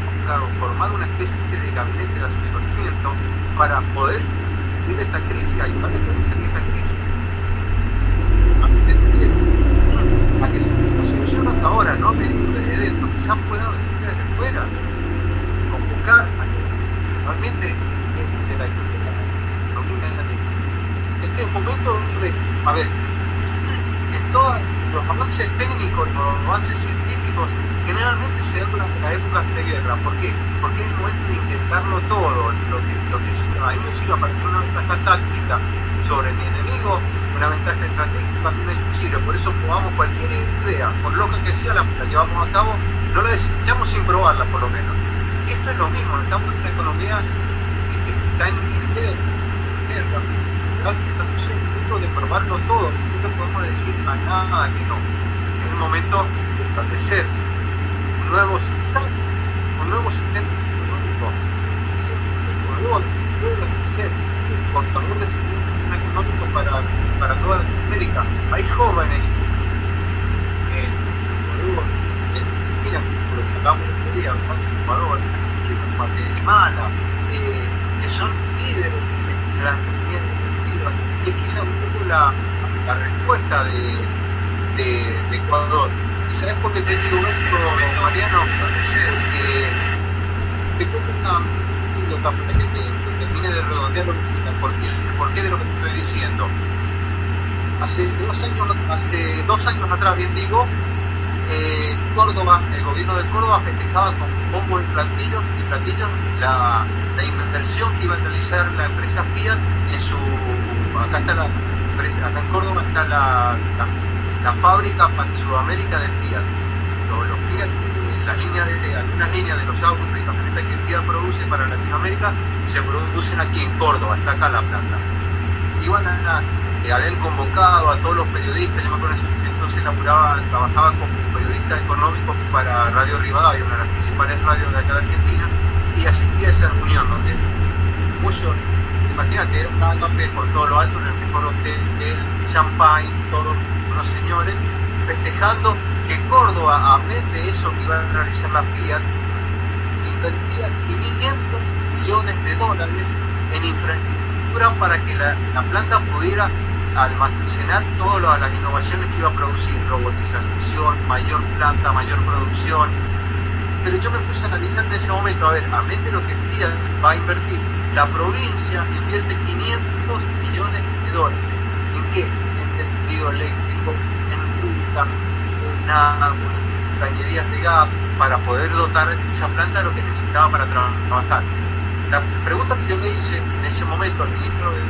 formar una especie de gabinete de asesoramiento para poder salir de esta crisis, ayudar a poder salir de esta crisis? A que la solución hasta ahora no venir desde dentro, quizás pueda venir desde fuera, convocar realmente de la economía. Este es un momento donde, a ver, en todos los avances técnicos, los avances científicos, generalmente se dan durante las épocas de guerra. ¿Por qué? Porque es el momento de intentarlo todo. Lo que a mí me sirve para tener una ventaja táctica sobre mi enemigo, una ventaja estratégica a mí me sirve. Por eso probamos cualquier idea, por loca que sea, la llevamos a cabo, no la desechamos sin probarla, por lo menos. Esto es lo mismo, estamos en una economía que está en guerra. Entonces es el momento de probarlo todo, no podemos decir a nada que no. Es el momento de establecer un nuevo sistema económico, por favor de sistema económico para toda Latinoamérica. Hay jóvenes en lo sacamos el otro día, en Ecuador, en Guatemala, que son líderes de las economías productivas, y es quizá un poco la respuesta de Ecuador. ¿Y sabes por qué te digo esto, Mariano? Te cuento una anécdota para que te termine de redondear el porqué de lo que te estoy diciendo. Hace 2 años atrás, bien digo, Córdoba, el gobierno de Córdoba festejaba con bombos y platillos la inversión que iba a realizar la empresa Fiat acá en Córdoba está la fábrica para Sudamérica de Fiat. Los Fiat, algunas líneas de los autos y camionetas que Fiat produce para Latinoamérica se producen aquí en Córdoba, está acá la planta. Habían convocado a todos los periodistas, yo me acuerdo entonces trabajaba como periodista económico para Radio Rivadavia, una de las principales radios de acá de Argentina, y asistí a esa reunión donde muchos, imagínate, era un café por todo lo alto, en el mejor hotel, champagne, todos unos señores festejando que Córdoba, a vez de eso que iba a realizar la Fiat, invertía $500 millones en infraestructura para que la planta pudiera almacenar todas las innovaciones que iba a producir, robotización, mayor planta, mayor producción. Pero yo me puse a analizar en ese momento, a ver, a mente lo que Fiat va a invertir, la provincia invierte $500 millones. ¿En qué? En tendido eléctrico, en ruta, en agua, cañerías de gas, para poder dotar esa planta de lo que necesitaba para trabajar. La pregunta que yo le hice en ese momento al ministro de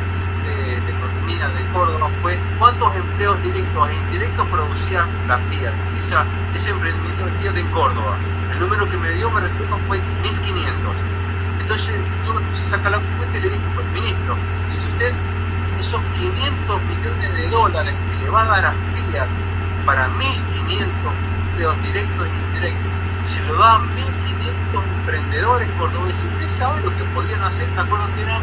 Economía de Córdoba fue ¿cuántos empleos directos e indirectos producía la Fiat? Ese emprendimiento de Fiat en Córdoba. El número que me dio, me recuerdo, fue 1.500. Entonces yo me puse a sacar la cuenta y le dije, pues ministro, si usted esos 500 millones de dólares que le va a dar a Fiat para 1.500 empleos directos e indirectos, se lo da a 1.500 emprendedores cordobeses, ¿usted sabe lo que podrían hacer? Me acuerdo que eran,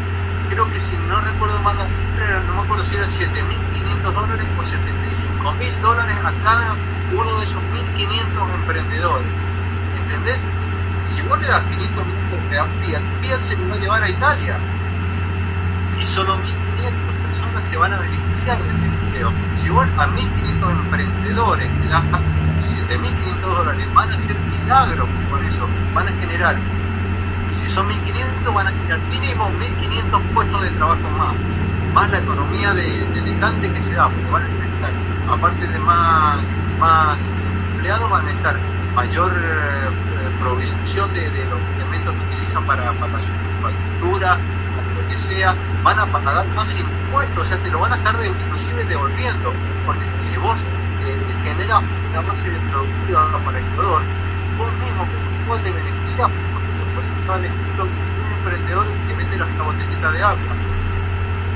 creo que si no recuerdo mal la cifra, no me acuerdo si eran $7.500 o $75.000 a cada uno de esos 1.500 emprendedores. ¿Entendés? Si vos le das 500 millones a Fiat se lo va a llevar a Italia. Y solo 1.500 personas se van a beneficiar de ese empleo. Si vos a 1.500 emprendedores le das $7.500, van a hacer milagros con eso. Van a generar, si son 1.500, van a generar mínimo 1.500 puestos de trabajo más la economía de decante que se da, porque van a necesitar, aparte de más empleados, van a necesitar mayor provisión de los elementos que utilizan para su manufactura, lo que sea, van a pagar más impuestos, o sea, te lo van a estar inclusive devolviendo, porque si vos generas una base productiva para el Ecuador, vos mismo como te beneficiás, porque por ejemplo, el ejemplo de un emprendedor que vende la botellita de agua,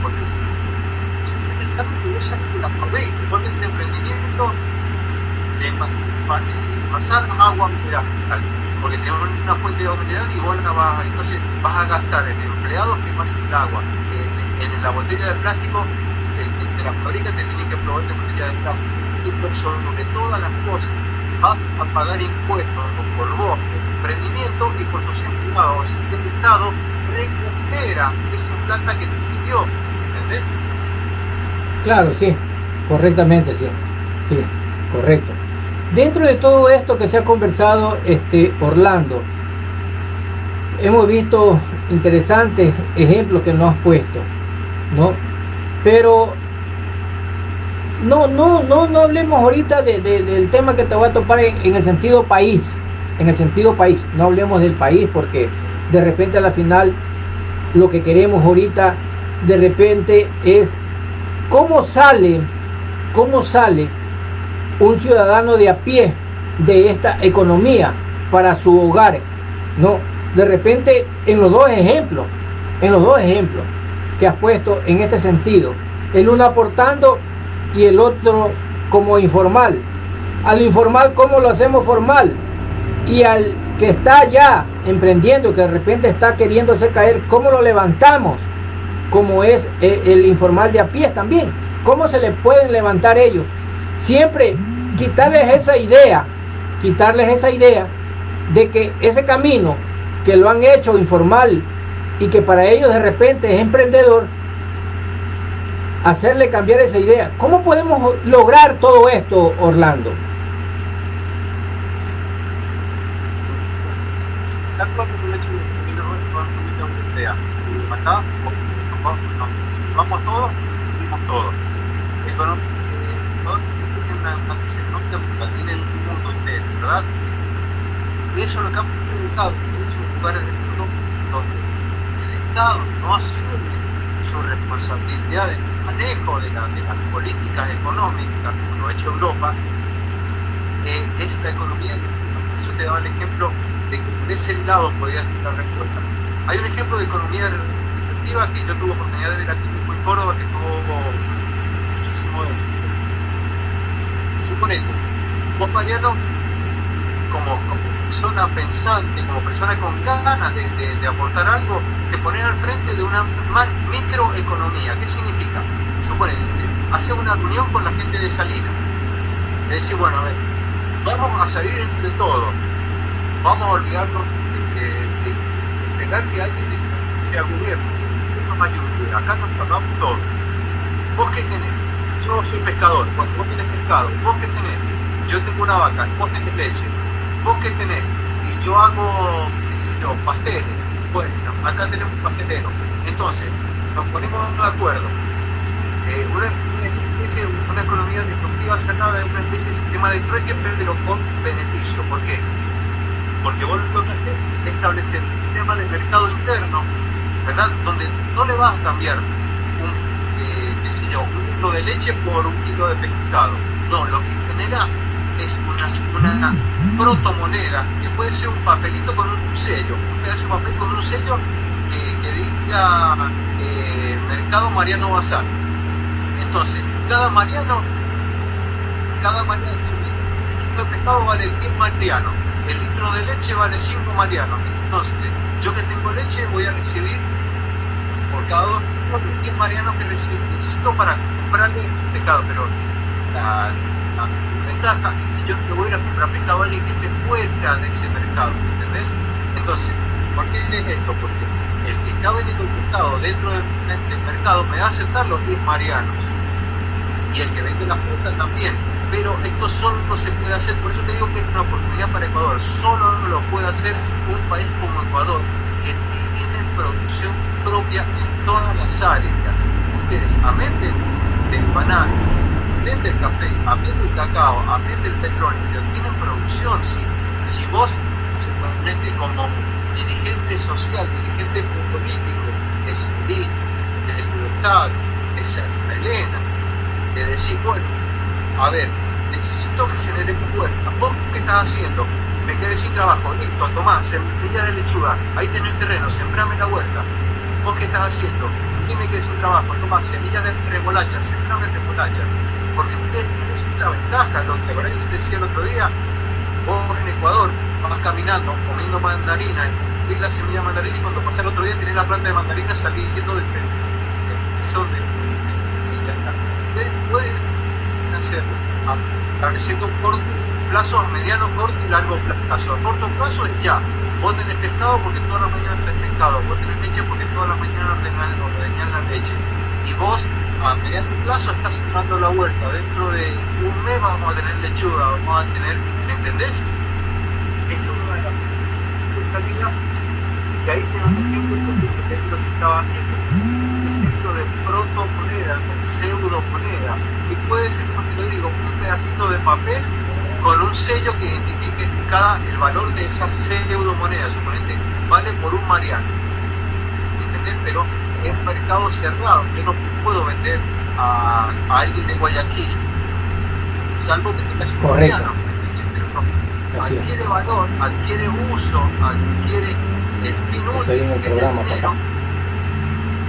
porque es algo que vos ya la probé, vos tenés este emprendimiento de pasar agua mineral, porque tenés una fuente de agua mineral y vos la entonces vas a gastar en empleados que pasen el agua, en la botella de plástico de la fábrica te tienen que proveer de botella de plástico, y por sobre todas las cosas vas a pagar impuestos por vos, emprendimiento y por tus empleados. El Estado recupera esa plata que te pidió, ¿entendés? Claro, sí, correctamente, sí, correcto. Dentro de todo esto que se ha conversado, Orlando, hemos visto interesantes ejemplos que nos has puesto, ¿no? Pero no hablemos ahorita del tema que te voy a topar en el sentido país, no hablemos del país, porque de repente a la final lo que queremos ahorita de repente es cómo sale un ciudadano de a pie de esta economía para su hogar, ¿no? De repente en los dos ejemplos que has puesto en este sentido, el uno aportando y el otro como informal. Al informal, ¿cómo lo hacemos formal? Y al que está ya emprendiendo, que de repente está queriéndose caer, ¿cómo lo levantamos? Como es el informal de a pie también. ¿Cómo se le pueden levantar ellos? Siempre quitarles esa idea de que ese camino que lo han hecho informal y que para ellos de repente es emprendedor, hacerle cambiar esa idea. ¿Cómo podemos lograr todo esto, Orlando? Acá vamos todos, dimos todo. Tiene el mundo entero, ¿verdad? Y eso es lo que han preguntado en esos lugares del mundo donde el Estado no asume su responsabilidad de manejo de las políticas económicas, como lo ha hecho Europa, es la economía. Eso te daba el ejemplo de que de ese lado podía ser la respuesta. Hay un ejemplo de economía reactiva que yo tuve oportunidad de ver aquí en Córdoba, que tuvo muchísimo éxito. Suponete, vos, Mariano, como persona pensante, como persona con ganas de aportar algo, te pones al frente de una microeconomía. ¿Qué significa? Suponete, haces una reunión con la gente de Salinas. Le decís, bueno, a ver, vamos a salir entre todos, vamos a olvidarnos de esperar que alguien sea gobierno, que nos ayude, acá nos salvamos todos. ¿Vos qué tenés? Yo soy pescador, bueno, vos tenés pescado. ¿Vos qué tenés? Yo tengo una vaca, vos tenés leche. ¿Vos qué tenés? Y yo hago, qué sé yo, pasteles. Bueno, acá tenemos un pastelero. Entonces, nos ponemos de acuerdo. Una economía disruptiva iba a hacer nada de una especie de sistema de trueque, pero con beneficio. ¿Por qué? Porque vos lo que haces es establecer un sistema de mercado interno, ¿verdad? Donde no le vas a cambiar un litro de leche por un kilo de pescado. No, lo que generas es una protomoneda, que puede ser un papelito con un sello, un pedazo de papel con un sello que diga Mercado Mariano Bazán. Entonces, cada Mariano, el litro de pescado vale 10 marianos, el litro de leche vale 5 marianos. Entonces, yo que tengo leche voy a recibir por cada 2 los 10 marianos que necesito para comprarle pescado, pero la ventaja es que yo no voy a ir a comprar pescado a alguien que esté fuera de ese mercado, ¿entendés? Entonces, ¿por qué es esto? Porque el que está vendiendo el pescado dentro del mercado me va a aceptar los 10 marianos, y el que vende la fruta también, pero esto solo se puede hacer, por eso te digo que es una oportunidad para Ecuador, solo lo puede hacer un país como Ecuador, que tiene producción propia en todas las áreas. Ustedes, amén del banano, amén del café, amén del cacao, amén del petróleo, tienen producción. Si vos, como dirigente social, dirigente político, es libertad, es Elena, de decir, bueno, a ver, necesito que generemos huerta. ¿Vos qué estás haciendo? Me quedé sin trabajo, listo, tomá, semilla de lechuga, ahí tenés terreno, sembrame la huerta. ¿Vos qué estás haciendo? Y me quedé sin trabajo, tomá, semilla de remolacha, sembrame remolacha. Porque ustedes tienen esa ventaja, ¿no? ¿Te acuerdas que te decía el otro día? Vos en Ecuador vas caminando, comiendo mandarina, y la semilla de mandarina, y cuando pasa el otro día tenés la planta de mandarina saliendo de son de ustedes pueden hacer estableciendo un corto plazo, a mediano, corto y largo plazo. A corto plazo es ya. Vos tenés pescado porque todas las mañanas tenés pescado. Vos tenés leche porque todas las mañanas ordeñan la leche. Y vos, a mediano plazo, estás sembrando la huerta. Dentro de un mes vamos a tener lechuga, vamos a tener, ¿entendés? Esa es una de las responsabilidades. Y ahí tenés un ejemplo que es lo que estaba haciendo. Un ejemplo de protomoneda, de pseudomoneda. Y puede ser, como te lo digo, un pedacito de papel con un sello que identifique el valor de esa pseudomoneda. Suponete, vale por un mariano, ¿entendés? Pero es un mercado cerrado. Yo no puedo vender a alguien de Guayaquil, salvo que tenga su mariano. Pero adquiere valor, adquiere uso, adquiere el fin útil, que es el dinero,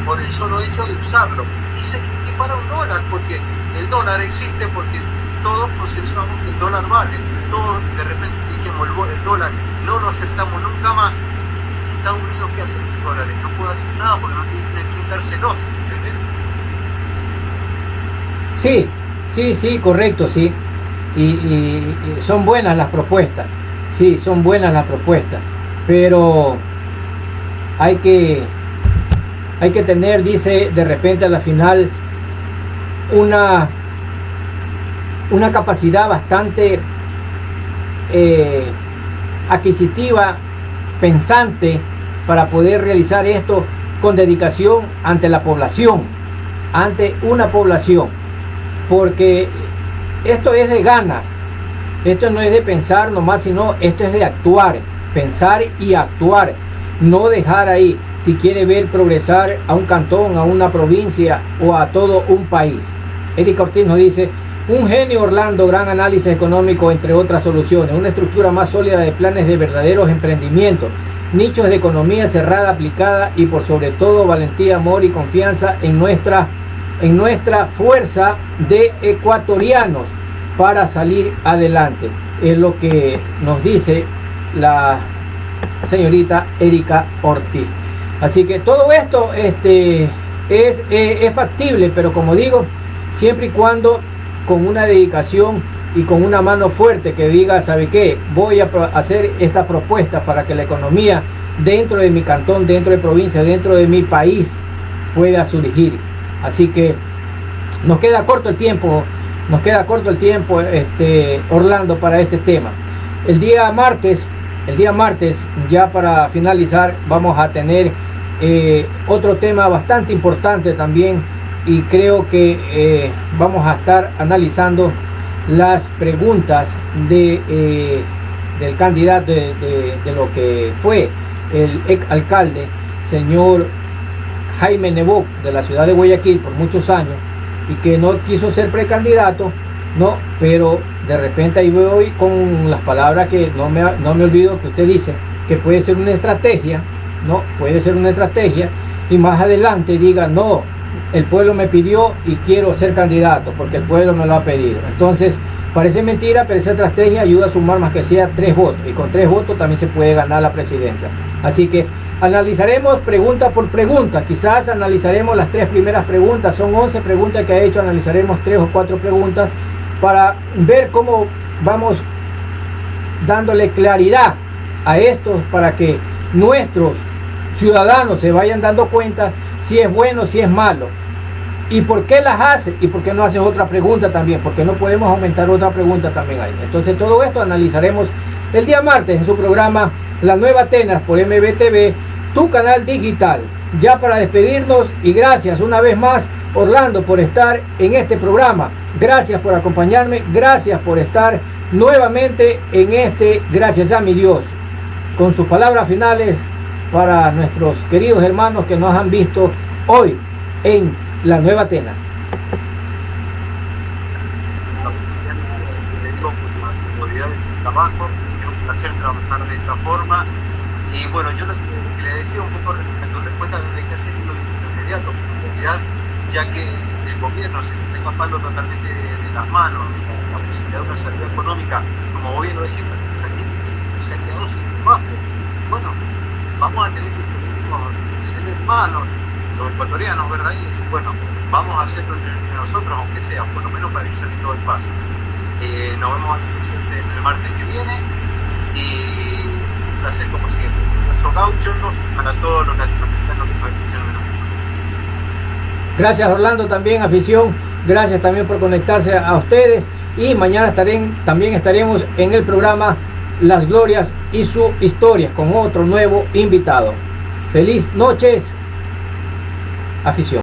por el solo hecho de usarlo. Y se equipara a un dólar, porque el dólar existe porque todos consensuamos que el dólar vale. Si todos de repente dijimos el dólar no lo aceptamos nunca más, Estados Unidos, ¿qué hace con dólares? No puede hacer nada porque no tiene que dárselos, ¿entendés? Sí, correcto, sí. Y son buenas las propuestas, sí, son buenas las propuestas, pero hay que tener, dice, de repente a la final una capacidad bastante adquisitiva, pensante, para poder realizar esto con dedicación ante la población, ante una población, porque esto es de ganas, esto no es de pensar nomás, sino esto es de actuar, pensar y actuar, no dejar ahí, si quiere ver progresar a un cantón, a una provincia o a todo un país. Erika Ortiz nos dice: un genio Orlando, gran análisis económico, entre otras soluciones, una estructura más sólida de planes de verdaderos emprendimientos, nichos de economía cerrada, aplicada, y por sobre todo valentía, amor y confianza en nuestra fuerza de ecuatorianos para salir adelante. Es lo que nos dice la señorita Erika Ortiz. Así que todo esto es factible, pero como digo, siempre y cuando con una dedicación y con una mano fuerte que diga, ¿sabe qué? Voy a hacer esta propuesta para que la economía dentro de mi cantón, dentro de provincia, dentro de mi país pueda surgir. Así que nos queda corto el tiempo, Orlando, para este tema. El día martes, ya para finalizar, vamos a tener otro tema bastante importante también, y creo que vamos a estar analizando las preguntas del candidato de lo que fue el ex alcalde, señor Jaime Nebot, de la ciudad de Guayaquil por muchos años, y que no quiso ser precandidato, no, pero de repente ahí voy con las palabras que no me olvido que usted dice, que puede ser una estrategia, no, puede ser una estrategia, y más adelante diga, no, el pueblo me pidió y quiero ser candidato porque el pueblo me lo ha pedido. Entonces parece mentira, pero esa estrategia ayuda a sumar más que sea 3 votos, y con 3 votos también se puede ganar la presidencia. Así que analizaremos pregunta por pregunta, quizás analizaremos las 3 primeras preguntas, son 11 preguntas que ha hecho, analizaremos 3 o 4 preguntas para ver cómo vamos dándole claridad a esto, para que nuestros ciudadanos se vayan dando cuenta si es bueno, si es malo, y por qué las hace, y por qué no hace otra pregunta también, porque no podemos aumentar otra pregunta también ahí. Entonces todo esto analizaremos el día martes en su programa La Nueva Atenas por MBTV, tu canal digital. Ya para despedirnos, y gracias una vez más, Orlando, por estar en este programa. Gracias por acompañarme, gracias por estar nuevamente en este Gracias a mi Dios. Con sus palabras finales para nuestros queridos hermanos que nos han visto hoy en La Nueva Atenas. Trabajo, es un placer trabajar de esta forma, y bueno, yo lo que le decía un poco respecto a respuesta de que hacer lo inmediato, en realidad, ya que el gobierno se está escapando totalmente de las manos, la posibilidad de una salida económica, como bien lo decimos, se ha quedado sin trabajo. Bueno, vamos a tener que ser hermanos, los ecuatorianos, ¿verdad? Y decir, bueno, vamos a hacerlo entre nosotros, aunque sea, por lo menos para ir saliendo del paso. Nos vemos el martes que viene, y un placer como siempre. Nuestro gaucho para todos los latinoamericanos que nos escuchan. Gracias Orlando, también afición, gracias también por conectarse a ustedes, y mañana también estaremos en el programa Las Glorias y su historia con otro nuevo invitado. Feliz noches, afición.